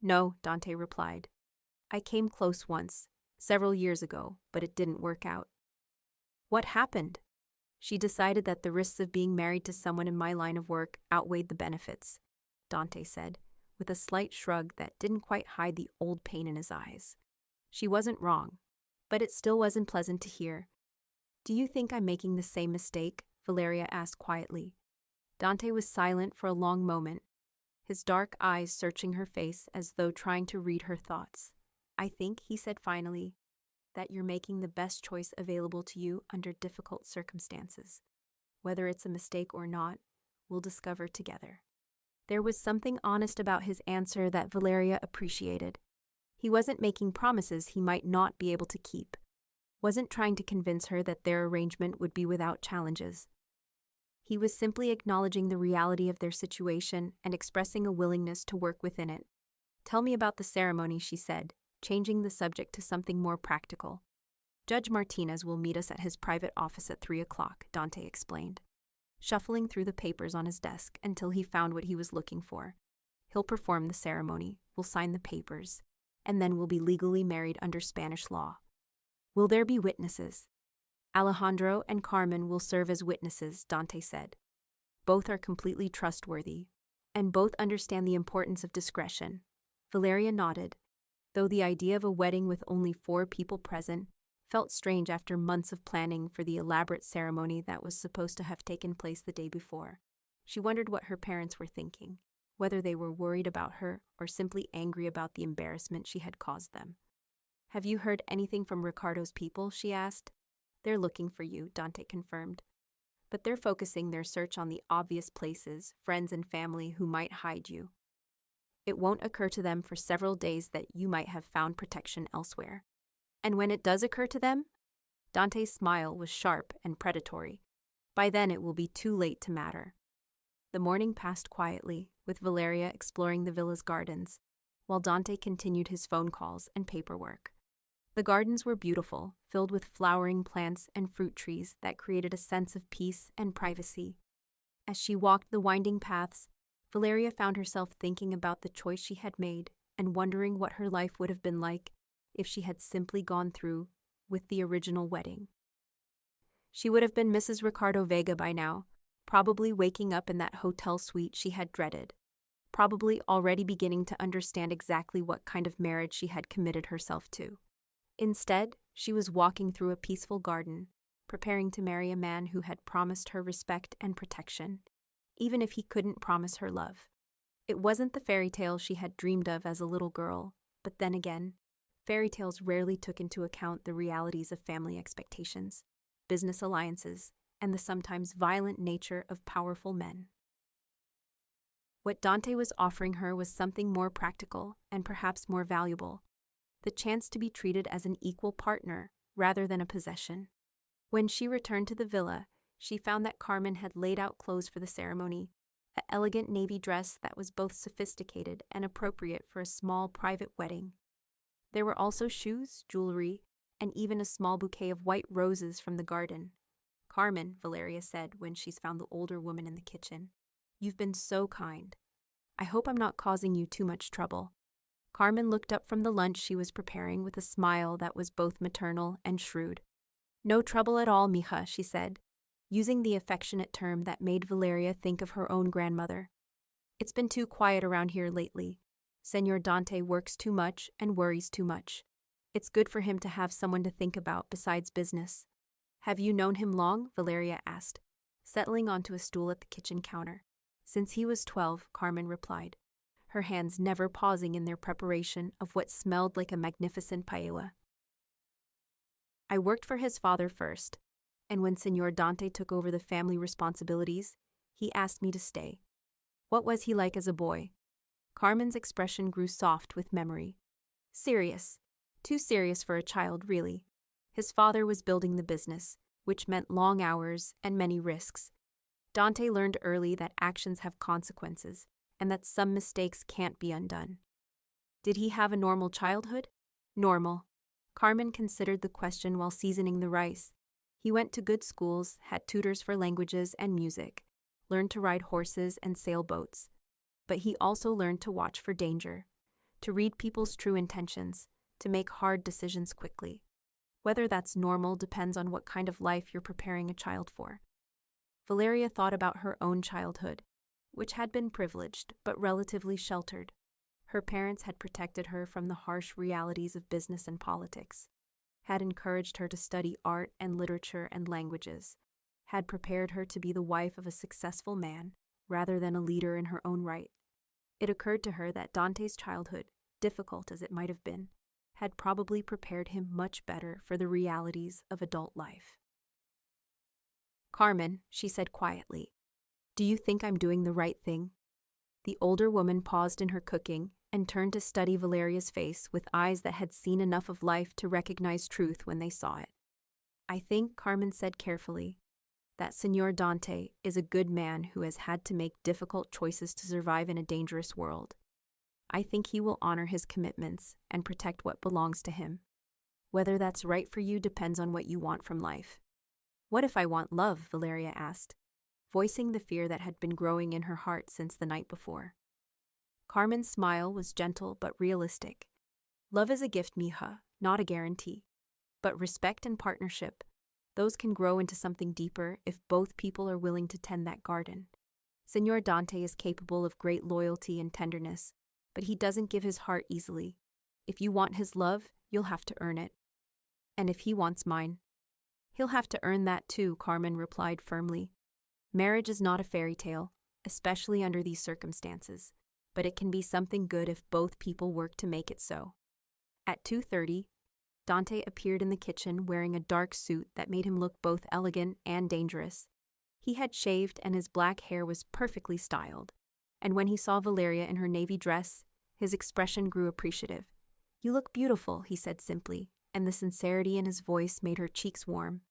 "No," Dante replied. "I came close once, several years ago, but it didn't work out." "What happened?" "She decided that the risks of being married to someone in my line of work outweighed the benefits," Dante said, with a slight shrug that didn't quite hide the old pain in his eyes. She wasn't wrong, but it still wasn't pleasant to hear. "Do you think I'm making the same mistake?" Valeria asked quietly. Dante was silent for a long moment, his dark eyes searching her face as though trying to read her thoughts. "I think," he said finally, "that you're making the best choice available to you under difficult circumstances. Whether it's a mistake or not, we'll discover together." There was something honest about his answer that Valeria appreciated. He wasn't making promises he might not be able to keep, wasn't trying to convince her that their arrangement would be without challenges. He was simply acknowledging the reality of their situation and expressing a willingness to work within it. "Tell me about the ceremony," she said, changing the subject to something more practical. "Judge Martinez will meet us at his private office at 3 o'clock, Dante explained, shuffling through the papers on his desk until he found what he was looking for. "He'll perform the ceremony, we'll sign the papers, and then we'll be legally married under Spanish law." "Will there be witnesses?" "Alejandro and Carmen will serve as witnesses," Dante said. "Both are completely trustworthy, and both understand the importance of discretion." Valeria nodded, though the idea of a wedding with only 4 people present felt strange after months of planning for the elaborate ceremony that was supposed to have taken place the day before. She wondered what her parents were thinking, whether they were worried about her or simply angry about the embarrassment she had caused them. "Have you heard anything from Ricardo's people?" she asked. "They're looking for you," Dante confirmed. "But they're focusing their search on the obvious places, friends and family who might hide you. It won't occur to them for several days that you might have found protection elsewhere. And when it does occur to them," Dante's smile was sharp and predatory, "by then it will be too late to matter." The morning passed quietly, with Valeria exploring the villa's gardens, while Dante continued his phone calls and paperwork. The gardens were beautiful, filled with flowering plants and fruit trees that created a sense of peace and privacy. As she walked the winding paths, Valeria found herself thinking about the choice she had made and wondering what her life would have been like if she had simply gone through with the original wedding. She would have been Mrs. Ricardo Vega by now, probably waking up in that hotel suite she had dreaded, probably already beginning to understand exactly what kind of marriage she had committed herself to. Instead, she was walking through a peaceful garden, preparing to marry a man who had promised her respect and protection, even if he couldn't promise her love. It wasn't the fairy tale she had dreamed of as a little girl, but then again, fairy tales rarely took into account the realities of family expectations, business alliances, and the sometimes violent nature of powerful men. What Dante was offering her was something more practical and perhaps more valuable, the chance to be treated as an equal partner rather than a possession. When she returned to the villa, she found that Carmen had laid out clothes for the ceremony, an elegant navy dress that was both sophisticated and appropriate for a small private wedding. There were also shoes, jewelry, and even a small bouquet of white roses from the garden. "Carmen," Valeria said when she found the older woman in the kitchen, "you've been so kind. I hope I'm not causing you too much trouble." Carmen looked up from the lunch she was preparing with a smile that was both maternal and shrewd. "No trouble at all, mija," she said, using the affectionate term that made Valeria think of her own grandmother. "It's been too quiet around here lately. Senor Dante works too much and worries too much. It's good for him to have someone to think about besides business." "Have you known him long?" Valeria asked, settling onto a stool at the kitchen counter. "Since he was 12, Carmen replied, her hands never pausing in their preparation of what smelled like a magnificent paella. "I worked for his father first, and when Senor Dante took over the family responsibilities, he asked me to stay." "What was he like as a boy?" Carmen's expression grew soft with memory. Serious. Too serious for a child, really. His father was building the business, which meant long hours and many risks. Dante learned early that actions have consequences, and that some mistakes can't be undone. Did he have a normal childhood? Normal. Carmen considered the question while seasoning the rice. He went to good schools, had tutors for languages and music, learned to ride horses and sail boats. But he also learned to watch for danger, to read people's true intentions, to make hard decisions quickly. Whether that's normal depends on what kind of life you're preparing a child for. Valeria thought about her own childhood, which had been privileged but relatively sheltered. Her parents had protected her from the harsh realities of business and politics, had encouraged her to study art and literature and languages, had prepared her to be the wife of a successful man rather than a leader in her own right. It occurred to her that Dante's childhood, difficult as it might have been, had probably prepared him much better for the realities of adult life. "Carmen," she said quietly, "do you think I'm doing the right thing?" The older woman paused in her cooking and turned to study Valeria's face with eyes that had seen enough of life to recognize truth when they saw it. "I think," Carmen said carefully, "that Signor Dante is a good man who has had to make difficult choices to survive in a dangerous world. I think he will honor his commitments and protect what belongs to him. Whether that's right for you depends on what you want from life." "What if I want love?" Valeria asked, voicing the fear that had been growing in her heart since the night before. Carmen's smile was gentle but realistic. "Love is a gift, mija, not a guarantee. But respect and partnership, those can grow into something deeper if both people are willing to tend that garden. Signor Dante is capable of great loyalty and tenderness, but he doesn't give his heart easily. If you want his love, you'll have to earn it. And if he wants mine, he'll have to earn that too," Carmen replied firmly. "Marriage is not a fairy tale, especially under these circumstances, but it can be something good if both people work to make it so." At 2:30, Dante appeared in the kitchen wearing a dark suit that made him look both elegant and dangerous. He had shaved and his black hair was perfectly styled, and when he saw Valeria in her navy dress, his expression grew appreciative. "You look beautiful," he said simply, and the sincerity in his voice made her cheeks warm.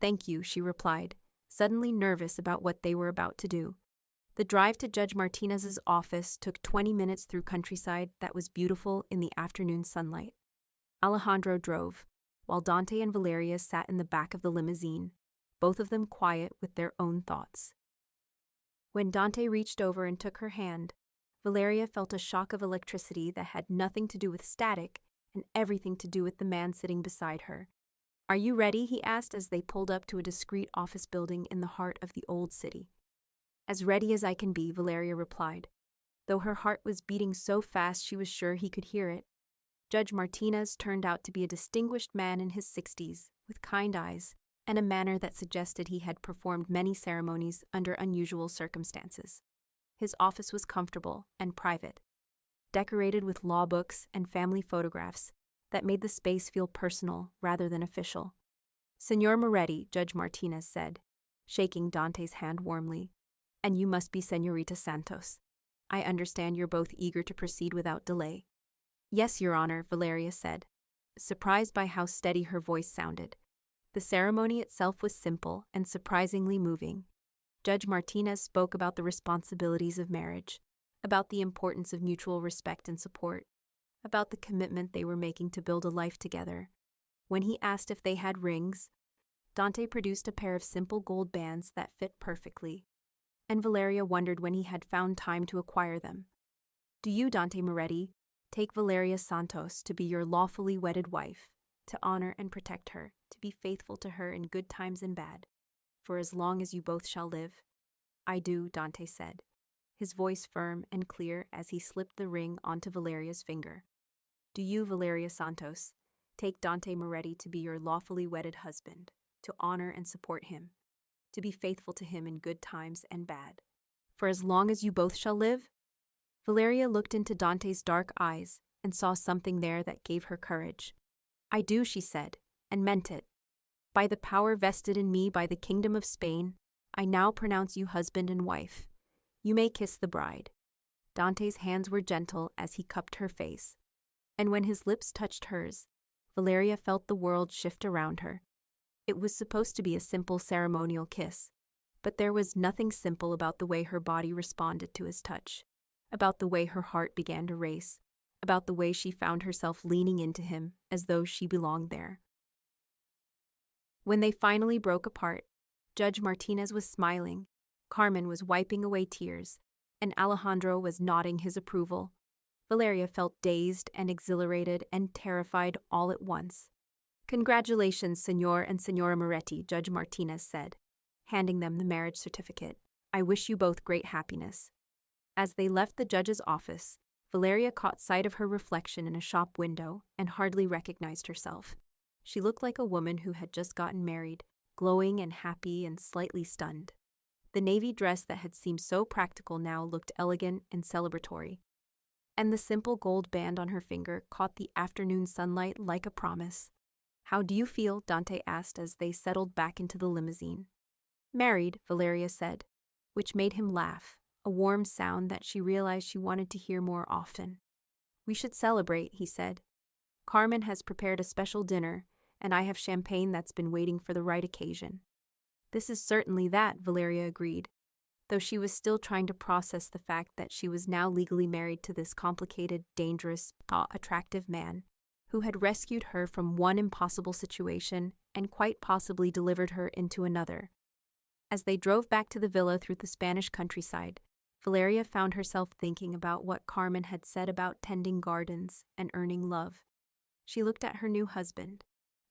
"Thank you," she replied, suddenly nervous about what they were about to do. The drive to Judge Martinez's office took 20 minutes through countryside that was beautiful in the afternoon sunlight. Alejandro drove, while Dante and Valeria sat in the back of the limousine, both of them quiet with their own thoughts. When Dante reached over and took her hand, Valeria felt a shock of electricity that had nothing to do with static and everything to do with the man sitting beside her. "Are you ready?" he asked as they pulled up to a discreet office building in the heart of the old city. "As ready as I can be," Valeria replied, though her heart was beating so fast she was sure he could hear it. Judge Martinez turned out to be a distinguished man in his 60s, with kind eyes and a manner that suggested he had performed many ceremonies under unusual circumstances. His office was comfortable and private, decorated with law books and family photographs that made the space feel personal rather than official. "Signor Moretti," Judge Martinez said, shaking Dante's hand warmly, "and you must be Señorita Santos. I understand you're both eager to proceed without delay." "Yes, Your Honor," Valeria said, surprised by how steady her voice sounded. The ceremony itself was simple and surprisingly moving. Judge Martinez spoke about the responsibilities of marriage, about the importance of mutual respect and support, about the commitment they were making to build a life together. When he asked if they had rings, Dante produced a pair of simple gold bands that fit perfectly, and Valeria wondered when he had found time to acquire them. "Do you, Dante Moretti, take Valeria Santos to be your lawfully wedded wife, to honor and protect her, to be faithful to her in good times and bad, for as long as you both shall live?" "I do," Dante said, his voice firm and clear as he slipped the ring onto Valeria's finger. "Do you, Valeria Santos, take Dante Moretti to be your lawfully wedded husband, to honor and support him, to be faithful to him in good times and bad, for as long as you both shall live?" Valeria looked into Dante's dark eyes and saw something there that gave her courage. "I do," she said, and meant it. "By the power vested in me by the Kingdom of Spain, I now pronounce you husband and wife. You may kiss the bride." Dante's hands were gentle as he cupped her face, and when his lips touched hers, Valeria felt the world shift around her. It was supposed to be a simple ceremonial kiss, but there was nothing simple about the way her body responded to his touch, about the way her heart began to race, about the way she found herself leaning into him as though she belonged there. When they finally broke apart, Judge Martinez was smiling, Carmen was wiping away tears, and Alejandro was nodding his approval. Valeria felt dazed and exhilarated and terrified all at once. "Congratulations, Senor and Senora Moretti," Judge Martinez said, handing them the marriage certificate. "I wish you both great happiness." As they left the judge's office, Valeria caught sight of her reflection in a shop window and hardly recognized herself. She looked like a woman who had just gotten married, glowing and happy and slightly stunned. The navy dress that had seemed so practical now looked elegant and celebratory, and the simple gold band on her finger caught the afternoon sunlight like a promise. "How do you feel?" Dante asked as they settled back into the limousine. "Married," Valeria said, which made him laugh, a warm sound that she realized she wanted to hear more often. "We should celebrate," he said. "Carmen has prepared a special dinner, and I have champagne that's been waiting for the right occasion." "This is certainly that," Valeria agreed, though she was still trying to process the fact that she was now legally married to this complicated, dangerous, attractive man who had rescued her from one impossible situation and quite possibly delivered her into another. As they drove back to the villa through the Spanish countryside, Valeria found herself thinking about what Carmen had said about tending gardens and earning love. She looked at her new husband,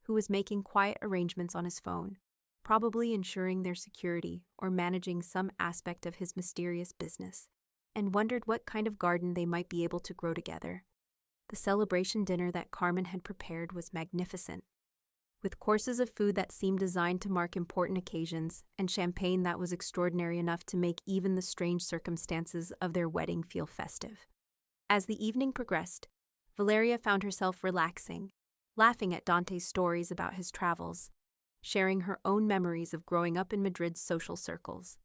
who was making quiet arrangements on his phone, probably ensuring their security or managing some aspect of his mysterious business, and wondered what kind of garden they might be able to grow together. The celebration dinner that Carmen had prepared was magnificent, with courses of food that seemed designed to mark important occasions and champagne that was extraordinary enough to make even the strange circumstances of their wedding feel festive. As the evening progressed, Valeria found herself relaxing, laughing at Dante's stories about his travels, sharing her own memories of growing up in Madrid's social circles.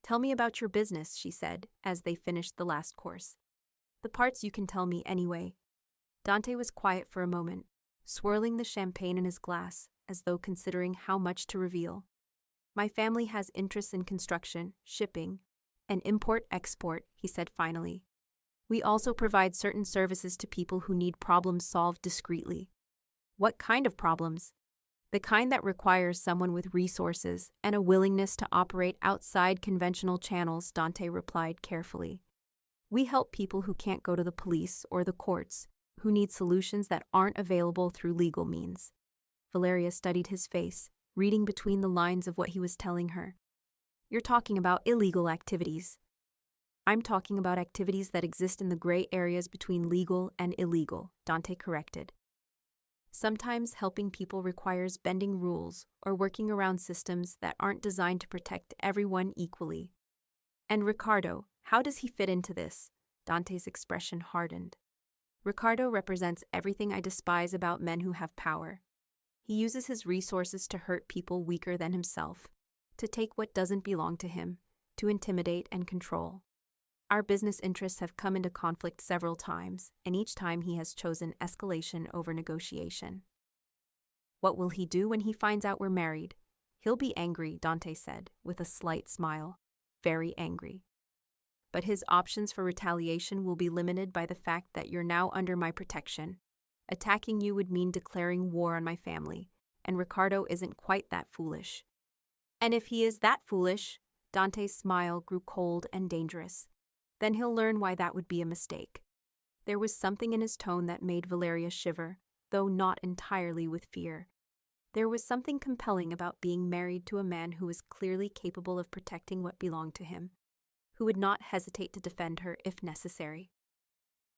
"Tell me about your business," she said, as they finished the last course. "The parts you can tell me anyway." Dante was quiet for a moment, swirling the champagne in his glass as though considering how much to reveal. "My family has interests in construction, shipping, and import-export," he said finally. "We also provide certain services to people who need problems solved discreetly." "What kind of problems?" "The kind that requires someone with resources and a willingness to operate outside conventional channels," Dante replied carefully. "We help people who can't go to the police or the courts, who need solutions that aren't available through legal means." Valeria studied his face, reading between the lines of what he was telling her. "You're talking about illegal activities." "I'm talking about activities that exist in the gray areas between legal and illegal," Dante corrected. "Sometimes helping people requires bending rules or working around systems that aren't designed to protect everyone equally." "And Ricardo, how does he fit into this?" Dante's expression hardened. "Ricardo represents everything I despise about men who have power. He uses his resources to hurt people weaker than himself, to take what doesn't belong to him, to intimidate and control. Our business interests have come into conflict several times, and each time he has chosen escalation over negotiation." "What will he do when he finds out we're married?" "He'll be angry," Dante said, with a slight smile. "Very angry. But his options for retaliation will be limited by the fact that you're now under my protection. Attacking you would mean declaring war on my family, and Ricardo isn't quite that foolish." "And if he is that foolish," Dante's smile grew cold and dangerous, "then he'll learn why that would be a mistake." There was something in his tone that made Valeria shiver, though not entirely with fear. There was something compelling about being married to a man who was clearly capable of protecting what belonged to him, who would not hesitate to defend her if necessary.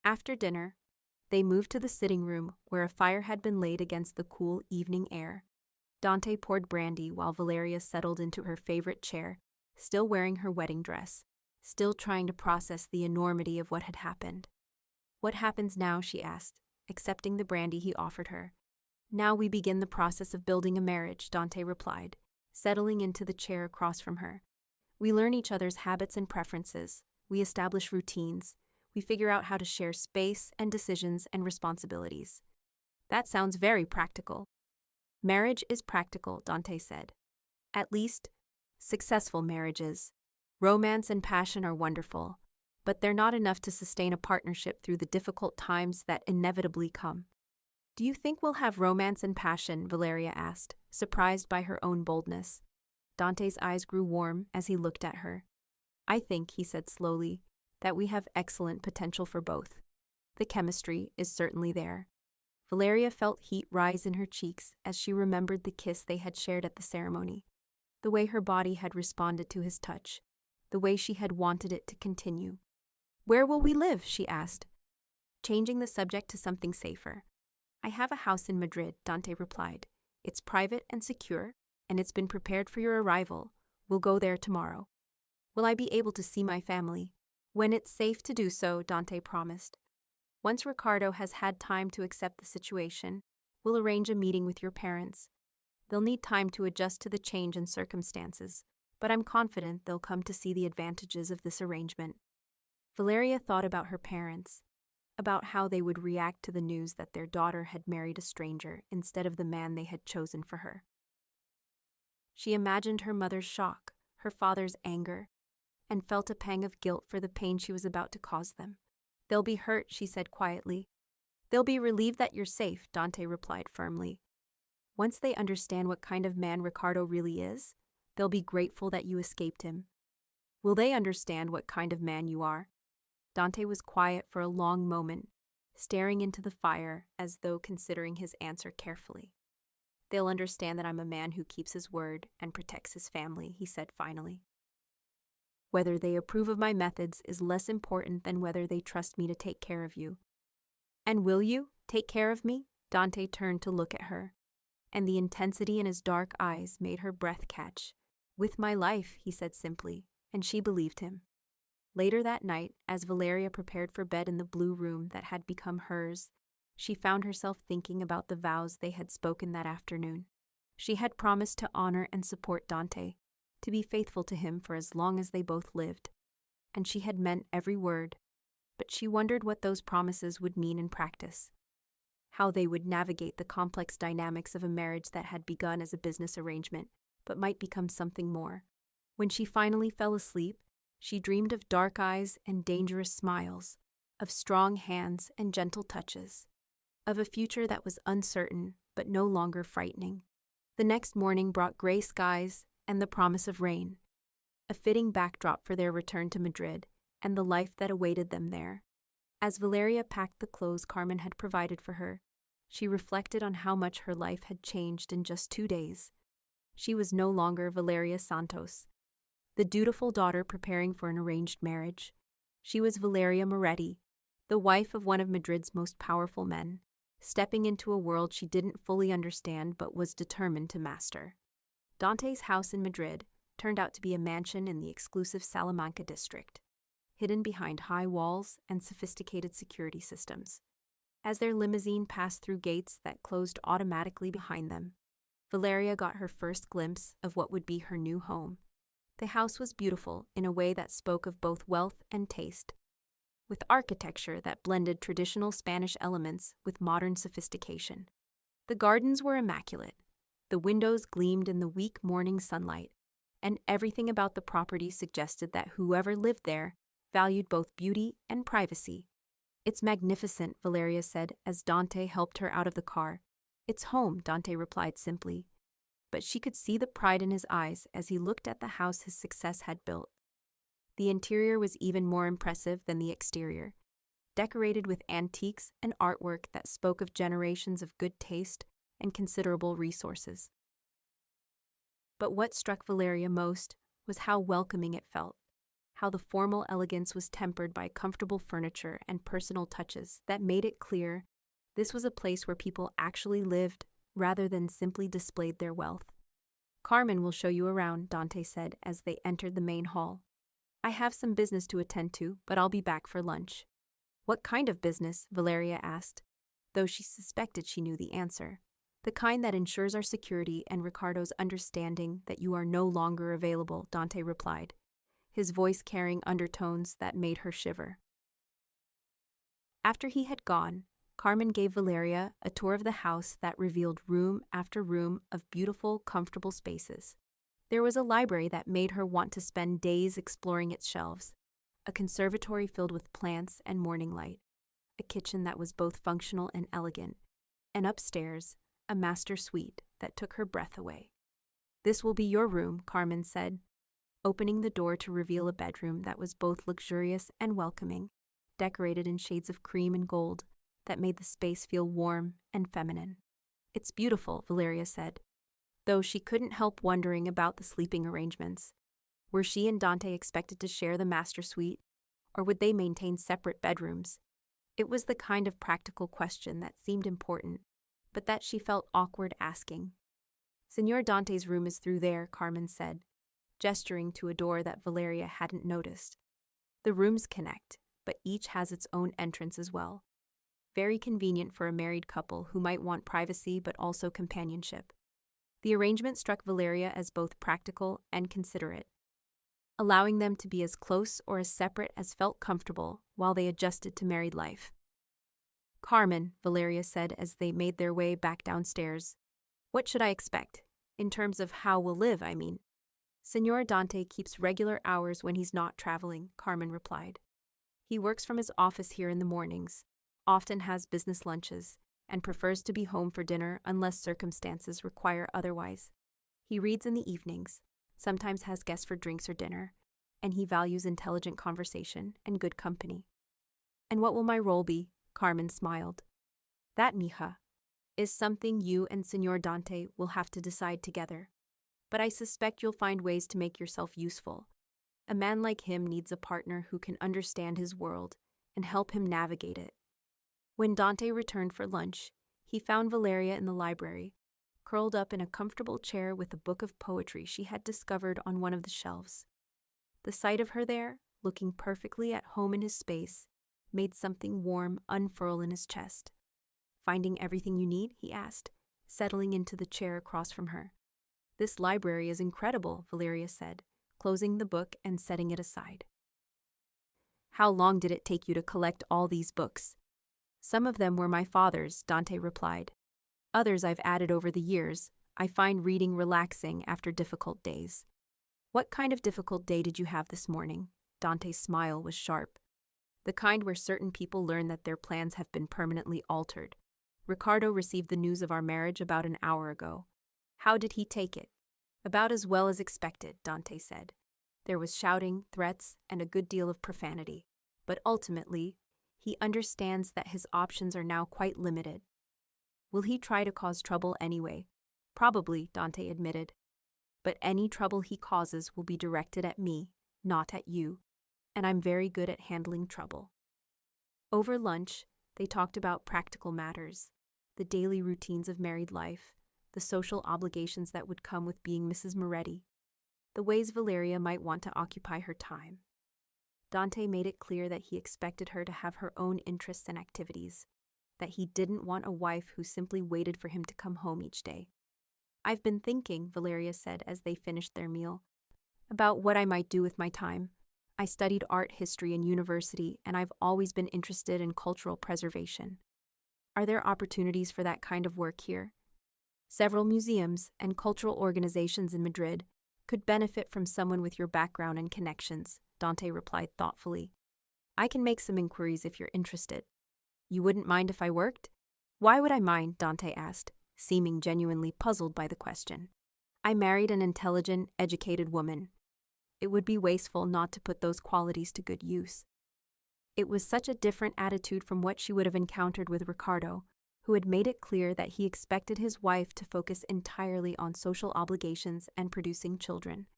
After dinner, they moved to the sitting room where a fire had been laid against the cool evening air. Dante poured brandy while Valeria settled into her favorite chair, still wearing her wedding dress, still trying to process the enormity of what had happened. "What happens now?" she asked, accepting the brandy he offered her. "Now we begin the process of building a marriage," Dante replied, settling into the chair across from her. "We learn each other's habits and preferences. We establish routines. We figure out how to share space and decisions and responsibilities. That sounds very practical. Marriage is practical, Dante said. At least, successful marriages. Romance and passion are wonderful, but they're not enough to sustain a partnership through the difficult times that inevitably come. Do you think we'll have romance and passion? Valeria asked, surprised by her own boldness. Dante's eyes grew warm as he looked at her. I think, he said slowly, that we have excellent potential for both. The chemistry is certainly there. Valeria felt heat rise in her cheeks as she remembered the kiss they had shared at the ceremony, the way her body had responded to his touch, the way she had wanted it to continue. Where will we live? She asked, changing the subject to something safer. I have a house in Madrid, Dante replied. It's private and secure, and it's been prepared for your arrival. We'll go there tomorrow. Will I be able to see my family? When it's safe to do so, Dante promised. Once Ricardo has had time to accept the situation, we'll arrange a meeting with your parents. They'll need time to adjust to the change in circumstances, but I'm confident they'll come to see the advantages of this arrangement. Valeria thought about her parents, about how they would react to the news that their daughter had married a stranger instead of the man they had chosen for her. She imagined her mother's shock, her father's anger, and felt a pang of guilt for the pain she was about to cause them. They'll be hurt, she said quietly. They'll be relieved that you're safe, Dante replied firmly. Once they understand what kind of man Ricardo really is, they'll be grateful that you escaped him. Will they understand what kind of man you are? Dante was quiet for a long moment, staring into the fire as though considering his answer carefully. They'll understand that I'm a man who keeps his word and protects his family, he said finally. Whether they approve of my methods is less important than whether they trust me to take care of you. And will you take care of me? Dante turned to look at her, and the intensity in his dark eyes made her breath catch. With my life, he said simply, and she believed him. Later that night, as Valeria prepared for bed in the blue room that had become hers, she found herself thinking about the vows they had spoken that afternoon. She had promised to honor and support Dante, to be faithful to him for as long as they both lived, and she had meant every word, but she wondered what those promises would mean in practice, how they would navigate the complex dynamics of a marriage that had begun as a business arrangement, but might become something more. When she finally fell asleep, she dreamed of dark eyes and dangerous smiles, of strong hands and gentle touches, of a future that was uncertain but no longer frightening. The next morning brought gray skies and the promise of rain, a fitting backdrop for their return to Madrid and the life that awaited them there. As Valeria packed the clothes Carmen had provided for her, she reflected on how much her life had changed in just 2 days. She was no longer Valeria Santos, the dutiful daughter preparing for an arranged marriage. She was Valeria Moretti, the wife of one of Madrid's most powerful men, stepping into a world she didn't fully understand but was determined to master. Dante's house in Madrid turned out to be a mansion in the exclusive Salamanca district, hidden behind high walls and sophisticated security systems. As their limousine passed through gates that closed automatically behind them, Valeria got her first glimpse of what would be her new home. The house was beautiful in a way that spoke of both wealth and taste, with architecture that blended traditional Spanish elements with modern sophistication. The gardens were immaculate. The windows gleamed in the weak morning sunlight, and everything about the property suggested that whoever lived there valued both beauty and privacy. It's magnificent, Valeria said as Dante helped her out of the car. It's home, Dante replied simply, but she could see the pride in his eyes as he looked at the house his success had built. The interior was even more impressive than the exterior, decorated with antiques and artwork that spoke of generations of good taste and considerable resources. But what struck Valeria most was how welcoming it felt, how the formal elegance was tempered by comfortable furniture and personal touches that made it clear this was a place where people actually lived rather than simply displayed their wealth. Carmen will show you around, Dante said as they entered the main hall. I have some business to attend to, but I'll be back for lunch. What kind of business? Valeria asked, though she suspected she knew the answer. The kind that ensures our security and Ricardo's understanding that you are no longer available, Dante replied, his voice carrying undertones that made her shiver. After he had gone, Carmen gave Valeria a tour of the house that revealed room after room of beautiful, comfortable spaces. There was a library that made her want to spend days exploring its shelves, a conservatory filled with plants and morning light, a kitchen that was both functional and elegant, and upstairs, a master suite that took her breath away. "This will be your room," Carmen said, opening the door to reveal a bedroom that was both luxurious and welcoming, decorated in shades of cream and gold that made the space feel warm and feminine. "It's beautiful," Valeria said, though she couldn't help wondering about the sleeping arrangements. Were she and Dante expected to share the master suite, or would they maintain separate bedrooms? It was the kind of practical question that seemed important, but that she felt awkward asking. "Señor Dante's room is through there," Carmen said, gesturing to a door that Valeria hadn't noticed. The rooms connect, but each has its own entrance as well. Very convenient for a married couple who might want privacy but also companionship. The arrangement struck Valeria as both practical and considerate, allowing them to be as close or as separate as felt comfortable while they adjusted to married life. "Carmen," Valeria said as they made their way back downstairs, "what should I expect? In terms of how we'll live, I mean." "Señor Dante keeps regular hours when he's not traveling," Carmen replied. "He works from his office here in the mornings, often has business lunches, and prefers to be home for dinner unless circumstances require otherwise. He reads in the evenings, sometimes has guests for drinks or dinner, and he values intelligent conversation and good company." "And what will my role be?" Carmen smiled. "That, mija, is something you and Señor Dante will have to decide together. But I suspect you'll find ways to make yourself useful. A man like him needs a partner who can understand his world and help him navigate it." When Dante returned for lunch, he found Valeria in the library, curled up in a comfortable chair with a book of poetry she had discovered on one of the shelves. The sight of her there, looking perfectly at home in his space, made something warm unfurl in his chest. "Finding everything you need?" he asked, settling into the chair across from her. "This library is incredible," Valeria said, closing the book and setting it aside. "How long did it take you to collect all these books?" "Some of them were my father's," Dante replied. "Others I've added over the years. I find reading relaxing after difficult days." "What kind of difficult day did you have this morning?" Dante's smile was sharp. "The kind where certain people learn that their plans have been permanently altered. Ricardo received the news of our marriage about an hour ago. How did he take it?" "About as well as expected," Dante said. "There was shouting, threats, and a good deal of profanity. But ultimately, he understands that his options are now quite limited." "Will he try to cause trouble anyway?" "Probably," Dante admitted. "But any trouble he causes will be directed at me, not at you, and I'm very good at handling trouble." Over lunch, they talked about practical matters, the daily routines of married life, the social obligations that would come with being Mrs. Moretti, the ways Valeria might want to occupy her time. Dante made it clear that he expected her to have her own interests and activities, that he didn't want a wife who simply waited for him to come home each day. "I've been thinking," Valeria said as they finished their meal, "about what I might do with my time. I studied art history in university, and I've always been interested in cultural preservation. Are there opportunities for that kind of work here? Several museums and cultural organizations in Madrid could benefit from someone with your background and connections," Dante replied thoughtfully. "I can make some inquiries if you're interested." "You wouldn't mind if I worked?" "Why would I mind?" Dante asked, seeming genuinely puzzled by the question. "I married an intelligent, educated woman. It would be wasteful not to put those qualities to good use." It was such a different attitude from what she would have encountered with Ricardo, who had made it clear that he expected his wife to focus entirely on social obligations and producing children,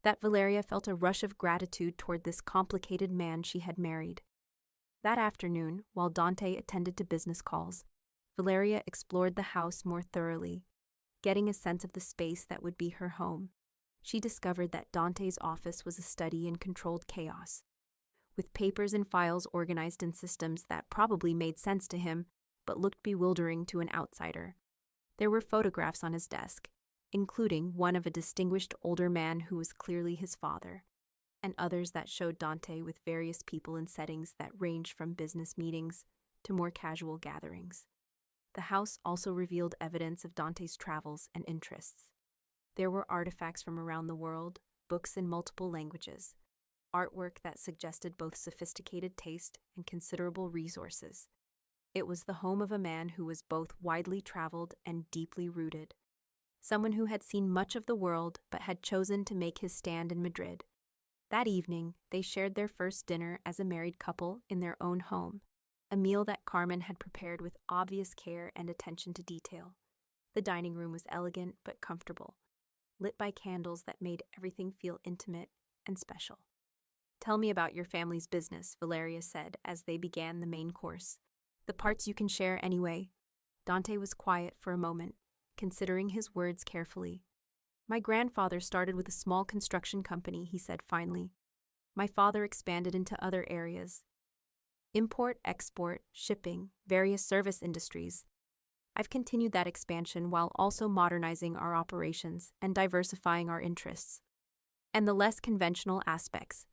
that Valeria felt a rush of gratitude toward this complicated man she had married. That afternoon, while Dante attended to business calls, Valeria explored the house more thoroughly, getting a sense of the space that would be her home. She discovered that Dante's office was a study in controlled chaos, with papers and files organized in systems that probably made sense to him, but looked bewildering to an outsider. There were photographs on his desk, including one of a distinguished older man who was clearly his father, and others that showed Dante with various people in settings that ranged from business meetings to more casual gatherings. The house also revealed evidence of Dante's travels and interests. There were artifacts from around the world, books in multiple languages, artwork that suggested both sophisticated taste and considerable resources. It was the home of a man who was both widely traveled and deeply rooted, someone who had seen much of the world but had chosen to make his stand in Madrid. That evening, they shared their first dinner as a married couple in their own home, a meal that Carmen had prepared with obvious care and attention to detail. The dining room was elegant but comfortable, lit by candles that made everything feel intimate and special. "Tell me about your family's business," Valeria said as they began the main course. "The parts you can share anyway." Dante was quiet for a moment, considering his words carefully. "My grandfather started with a small construction company," he said finally. "My father expanded into other areas. Import, export, shipping, various service industries. I've continued that expansion while also modernizing our operations and diversifying our interests. And the less conventional aspects.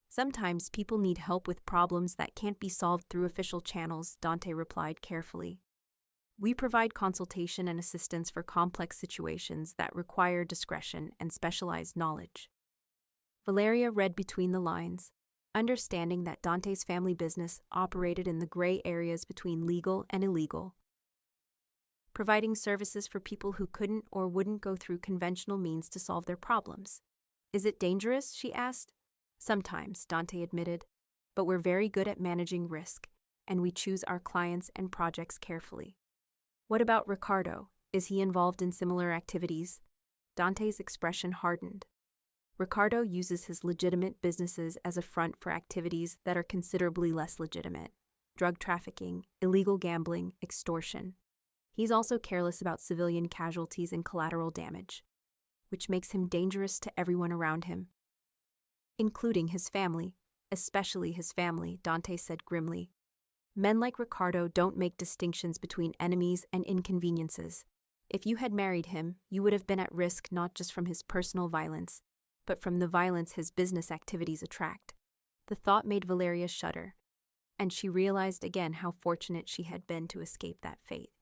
Sometimes people need help with problems that can't be solved through official channels," Dante replied carefully. "We provide consultation and assistance for complex situations that require discretion and specialized knowledge." Valeria read between the lines, understanding that Dante's family business operated in the gray areas between legal and illegal, providing services for people who couldn't or wouldn't go through conventional means to solve their problems. "Is it dangerous?" she asked. "Sometimes," Dante admitted, "but we're very good at managing risk, and we choose our clients and projects carefully." "What about Ricardo? Is he involved in similar activities?" Dante's expression hardened. "Ricardo uses his legitimate businesses as a front for activities that are considerably less legitimate: drug trafficking, illegal gambling, extortion. He's also careless about civilian casualties and collateral damage, which makes him dangerous to everyone around him, including his family, especially his family," Dante said grimly. "Men like Ricardo don't make distinctions between enemies and inconveniences. If you had married him, you would have been at risk not just from his personal violence, but from the violence his business activities attract." The thought made Valeria shudder, and she realized again how fortunate she had been to escape that fate.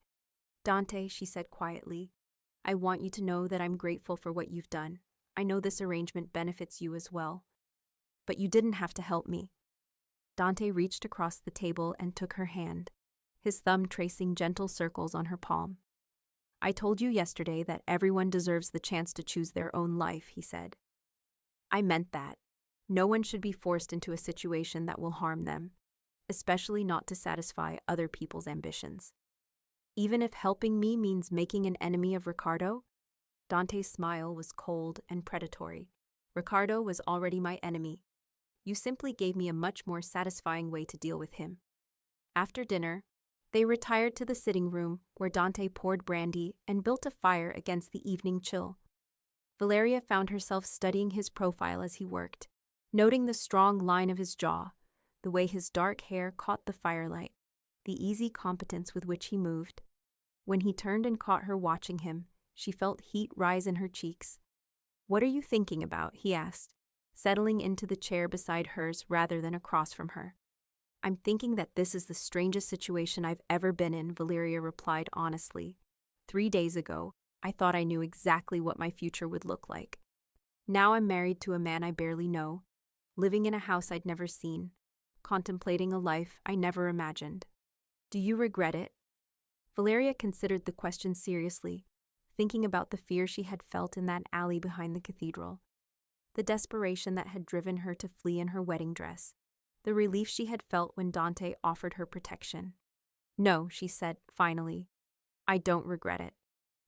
"Dante," she said quietly, "I want you to know that I'm grateful for what you've done. I know this arrangement benefits you as well. But you didn't have to help me." Dante reached across the table and took her hand, his thumb tracing gentle circles on her palm. "I told you yesterday that everyone deserves the chance to choose their own life," he said. "I meant that. No one should be forced into a situation that will harm them, especially not to satisfy other people's ambitions. Even if helping me means making an enemy of Ricardo?" Dante's smile was cold and predatory. "Ricardo was already my enemy. You simply gave me a much more satisfying way to deal with him." After dinner, they retired to the sitting room where Dante poured brandy and built a fire against the evening chill. Valeria found herself studying his profile as he worked, noting the strong line of his jaw, the way his dark hair caught the firelight, the easy competence with which he moved. When he turned and caught her watching him, she felt heat rise in her cheeks. "What are you thinking about?" he asked, settling into the chair beside hers rather than across from her. "I'm thinking that this is the strangest situation I've ever been in," Valeria replied honestly. 3 days ago, I thought I knew exactly what my future would look like. Now I'm married to a man I barely know, living in a house I'd never seen, contemplating a life I never imagined. Do you regret it?" Valeria considered the question seriously, thinking about the fear she had felt in that alley behind the cathedral, the desperation that had driven her to flee in her wedding dress, the relief she had felt when Dante offered her protection. "No," she said finally, "I don't regret it.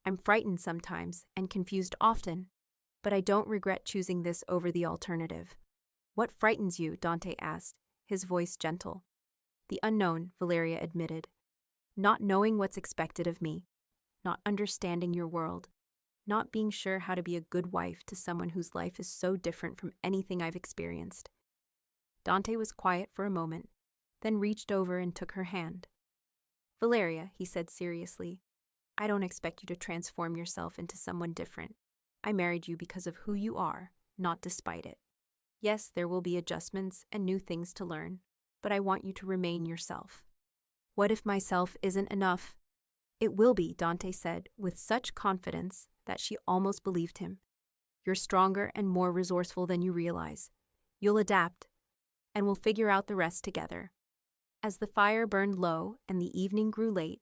I'm frightened sometimes and confused often, but I don't regret choosing this over the alternative." "What frightens you?" Dante asked, his voice gentle. "The unknown," Valeria admitted. "Not knowing what's expected of me, not understanding your world, not being sure how to be a good wife to someone whose life is so different from anything I've experienced." Dante was quiet for a moment, then reached over and took her hand. "Valeria," he said seriously, "I don't expect you to transform yourself into someone different. I married you because of who you are, not despite it. Yes, there will be adjustments and new things to learn, but I want you to remain yourself." What if myself isn't enough? It will be, Dante said, with such confidence that she almost believed him. You're stronger and more resourceful than you realize. You'll adapt, and we'll figure out the rest together. As the fire burned low and the evening grew late,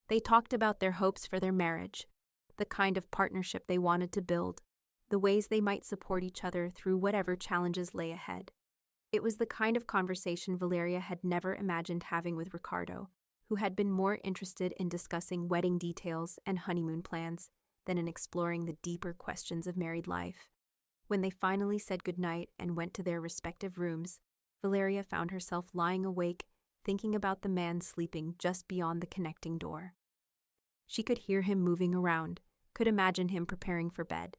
they talked about their hopes for their marriage, the kind of partnership they wanted to build, the ways they might support each other through whatever challenges lay ahead. It was the kind of conversation Valeria had never imagined having with Ricardo, who had been more interested in discussing wedding details and honeymoon plans than in exploring the deeper questions of married life. When they finally said goodnight and went to their respective rooms, Valeria found herself lying awake, thinking about the man sleeping just beyond the connecting door. She could hear him moving around, could imagine him preparing for bed,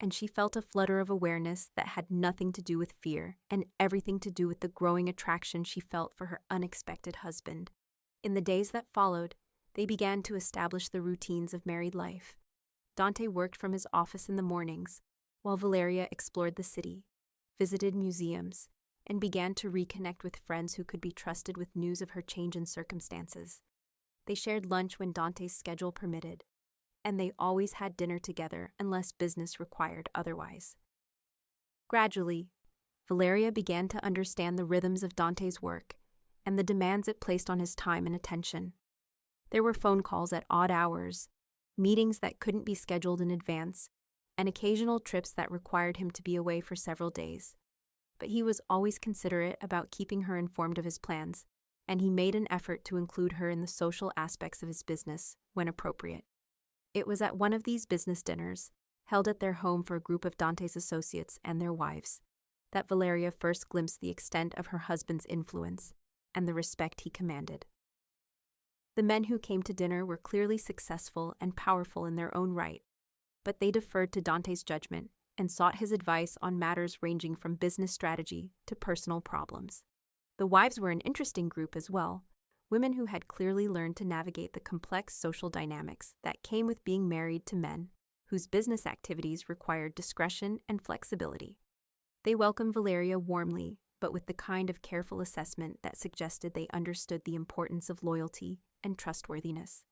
and she felt a flutter of awareness that had nothing to do with fear and everything to do with the growing attraction she felt for her unexpected husband. In the days that followed, they began to establish the routines of married life. Dante worked from his office in the mornings, while Valeria explored the city, visited museums, and began to reconnect with friends who could be trusted with news of her change in circumstances. They shared lunch when Dante's schedule permitted, and they always had dinner together unless business required otherwise. Gradually, Valeria began to understand the rhythms of Dante's work and the demands it placed on his time and attention. There were phone calls at odd hours, meetings that couldn't be scheduled in advance, and occasional trips that required him to be away for several days. But he was always considerate about keeping her informed of his plans, and he made an effort to include her in the social aspects of his business when appropriate. It was at one of these business dinners, held at their home for a group of Dante's associates and their wives, that Valeria first glimpsed the extent of her husband's influence and the respect he commanded. The men who came to dinner were clearly successful and powerful in their own right, but they deferred to Dante's judgment and sought his advice on matters ranging from business strategy to personal problems. The wives were an interesting group as well, women who had clearly learned to navigate the complex social dynamics that came with being married to men whose business activities required discretion and flexibility. They welcomed Valeria warmly, but with the kind of careful assessment that suggested they understood the importance of loyalty and trustworthiness.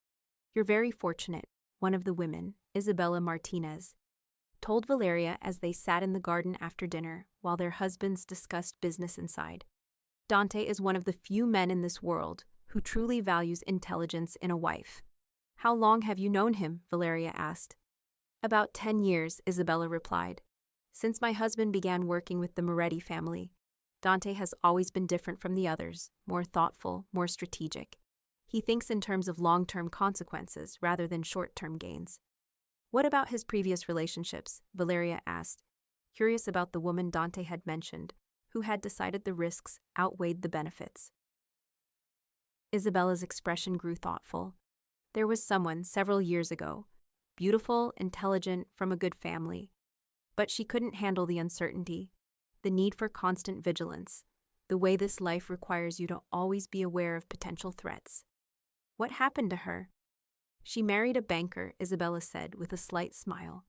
"You're very fortunate," one of the women, Isabella Martinez, told Valeria as they sat in the garden after dinner while their husbands discussed business inside. "Dante is one of the few men in this world who truly values intelligence in a wife." "How long have you known him?" Valeria asked. "About 10 years, Isabella replied. "Since my husband began working with the Moretti family, Dante has always been different from the others, more thoughtful, more strategic. He thinks in terms of long-term consequences rather than short-term gains." "What about his previous relationships?" Valeria asked, curious about the woman Dante had mentioned, who had decided the risks outweighed the benefits. Isabella's expression grew thoughtful. "There was someone several years ago, beautiful, intelligent, from a good family. But she couldn't handle the uncertainty, the need for constant vigilance, the way this life requires you to always be aware of potential threats." "What happened to her?" "She married a banker," Isabella said with a slight smile.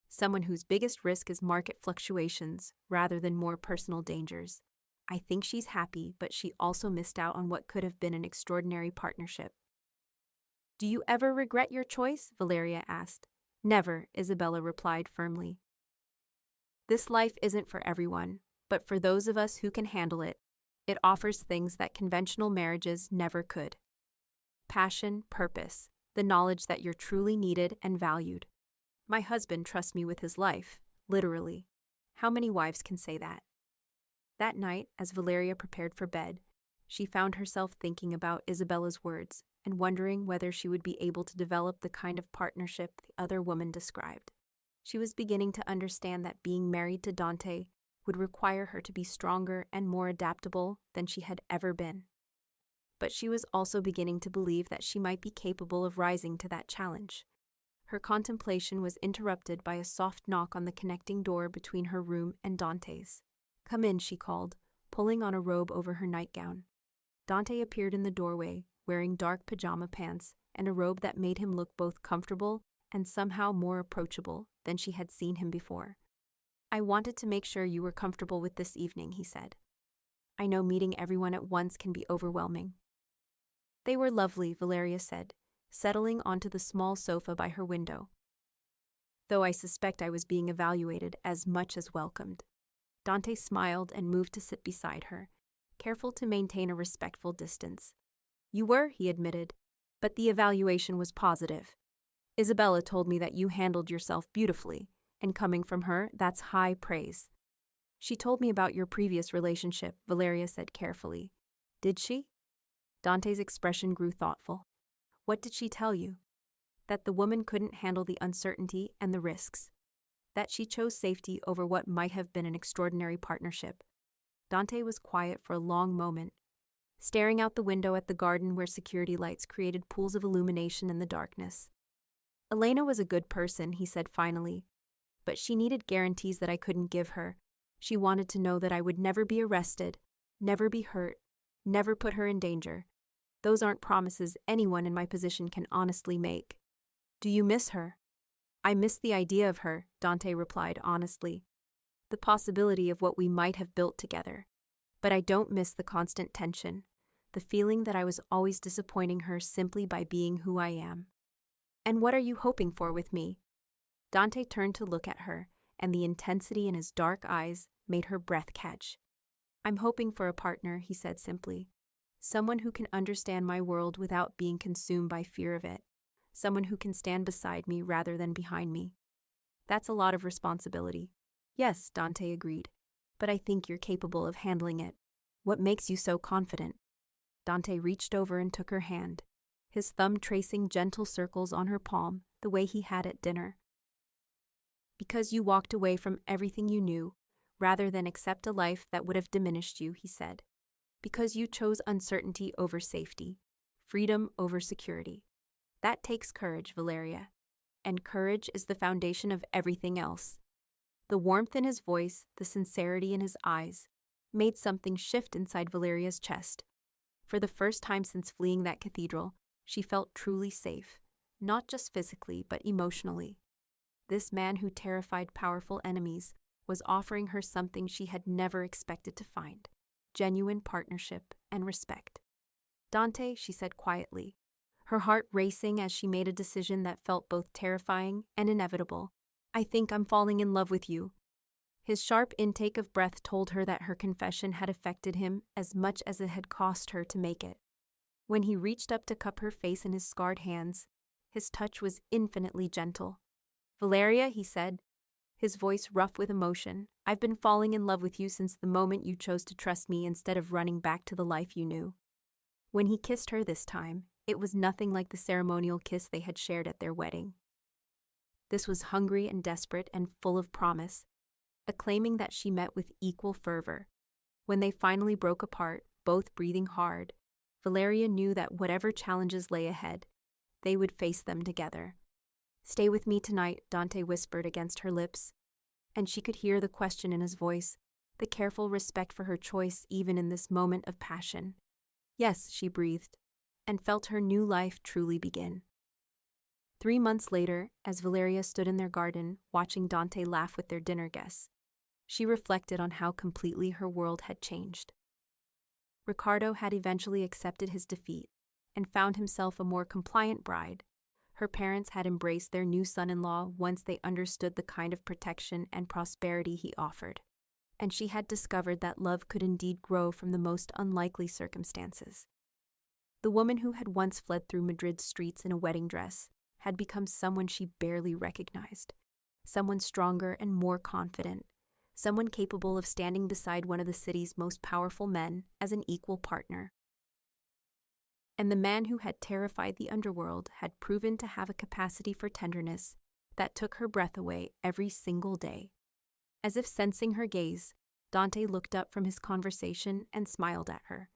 "Someone whose biggest risk is market fluctuations rather than more personal dangers. I think she's happy, but she also missed out on what could have been an extraordinary partnership." "Do you ever regret your choice?" Valeria asked. "Never," Isabella replied firmly. "This life isn't for everyone, but for those of us who can handle it, it offers things that conventional marriages never could. Passion, purpose, the knowledge that you're truly needed and valued. My husband trusts me with his life, literally. How many wives can say that?" That night, as Valeria prepared for bed, she found herself thinking about Isabella's words and wondering whether she would be able to develop the kind of partnership the other woman described. She was beginning to understand that being married to Dante would require her to be stronger and more adaptable than she had ever been. But she was also beginning to believe that she might be capable of rising to that challenge. Her contemplation was interrupted by a soft knock on the connecting door between her room and Dante's. "Come in," she called, pulling on a robe over her nightgown. Dante appeared in the doorway, wearing dark pajama pants and a robe that made him look both comfortable and somehow more approachable than she had seen him before. "I wanted to make sure you were comfortable with this evening," he said. "I know meeting everyone at once can be overwhelming." They were lovely, Valeria said, settling onto the small sofa by her window. Though I suspect I was being evaluated as much as welcomed. Dante smiled and moved to sit beside her, careful to maintain a respectful distance. You were, he admitted, but the evaluation was positive. Isabella told me that you handled yourself beautifully, and coming from her, that's high praise. She told me about your previous relationship, Valeria said carefully. Did she? Dante's expression grew thoughtful. What did she tell you? That the woman couldn't handle the uncertainty and the risks. That she chose safety over what might have been an extraordinary partnership. Dante was quiet for a long moment, staring out the window at the garden where security lights created pools of illumination in the darkness. Elena was a good person, he said finally, but she needed guarantees that I couldn't give her. She wanted to know that I would never be arrested, never be hurt, never put her in danger. Those aren't promises anyone in my position can honestly make. Do you miss her? I miss the idea of her, Dante replied honestly. The possibility of what we might have built together. But I don't miss the constant tension, the feeling that I was always disappointing her simply by being who I am. And what are you hoping for with me? Dante turned to look at her, and the intensity in his dark eyes made her breath catch. I'm hoping for a partner, he said simply. Someone who can understand my world without being consumed by fear of it. Someone who can stand beside me rather than behind me. That's a lot of responsibility. Yes, Dante agreed, but I think you're capable of handling it. What makes you so confident? Dante reached over and took her hand, his thumb tracing gentle circles on her palm the way he had at dinner. Because you walked away from everything you knew, rather than accept a life that would have diminished you, he said. Because you chose uncertainty over safety, freedom over security. That takes courage, Valeria. And courage is the foundation of everything else. The warmth in his voice, the sincerity in his eyes, made something shift inside Valeria's chest. For the first time since fleeing that cathedral, she felt truly safe, not just physically, but emotionally. This man who terrified powerful enemies was offering her something she had never expected to find: genuine partnership and respect. Dante, she said quietly, her heart racing as she made a decision that felt both terrifying and inevitable. I think I'm falling in love with you. His sharp intake of breath told her that her confession had affected him as much as it had cost her to make it. When he reached up to cup her face in his scarred hands, his touch was infinitely gentle. Valeria, he said, his voice rough with emotion, I've been falling in love with you since the moment you chose to trust me instead of running back to the life you knew. When he kissed her this time, it was nothing like the ceremonial kiss they had shared at their wedding. This was hungry and desperate and full of promise, acclaiming that she met with equal fervor. When they finally broke apart, both breathing hard, Valeria knew that whatever challenges lay ahead, they would face them together. Stay with me tonight, Dante whispered against her lips, and she could hear the question in his voice, the careful respect for her choice even in this moment of passion. Yes, she breathed, and felt her new life truly begin. 3 months later, as Valeria stood in their garden, watching Dante laugh with their dinner guests, she reflected on how completely her world had changed. Ricardo had eventually accepted his defeat and found himself a more compliant bride. Her parents had embraced their new son-in-law once they understood the kind of protection and prosperity he offered, and she had discovered that love could indeed grow from the most unlikely circumstances. The woman who had once fled through Madrid's streets in a wedding dress had become someone she barely recognized, someone stronger and more confident, someone capable of standing beside one of the city's most powerful men as an equal partner. And the man who had terrified the underworld had proven to have a capacity for tenderness that took her breath away every single day. As if sensing her gaze, Dante looked up from his conversation and smiled at her.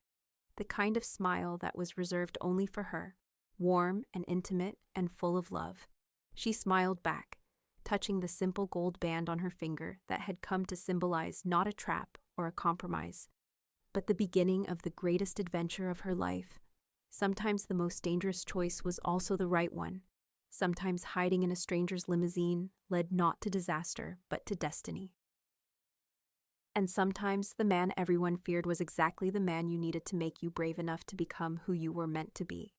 The kind of smile that was reserved only for her, warm and intimate and full of love. She smiled back, touching the simple gold band on her finger that had come to symbolize not a trap or a compromise, but the beginning of the greatest adventure of her life. Sometimes the most dangerous choice was also the right one. Sometimes hiding in a stranger's limousine led not to disaster, but to destiny. And sometimes the man everyone feared was exactly the man you needed to make you brave enough to become who you were meant to be.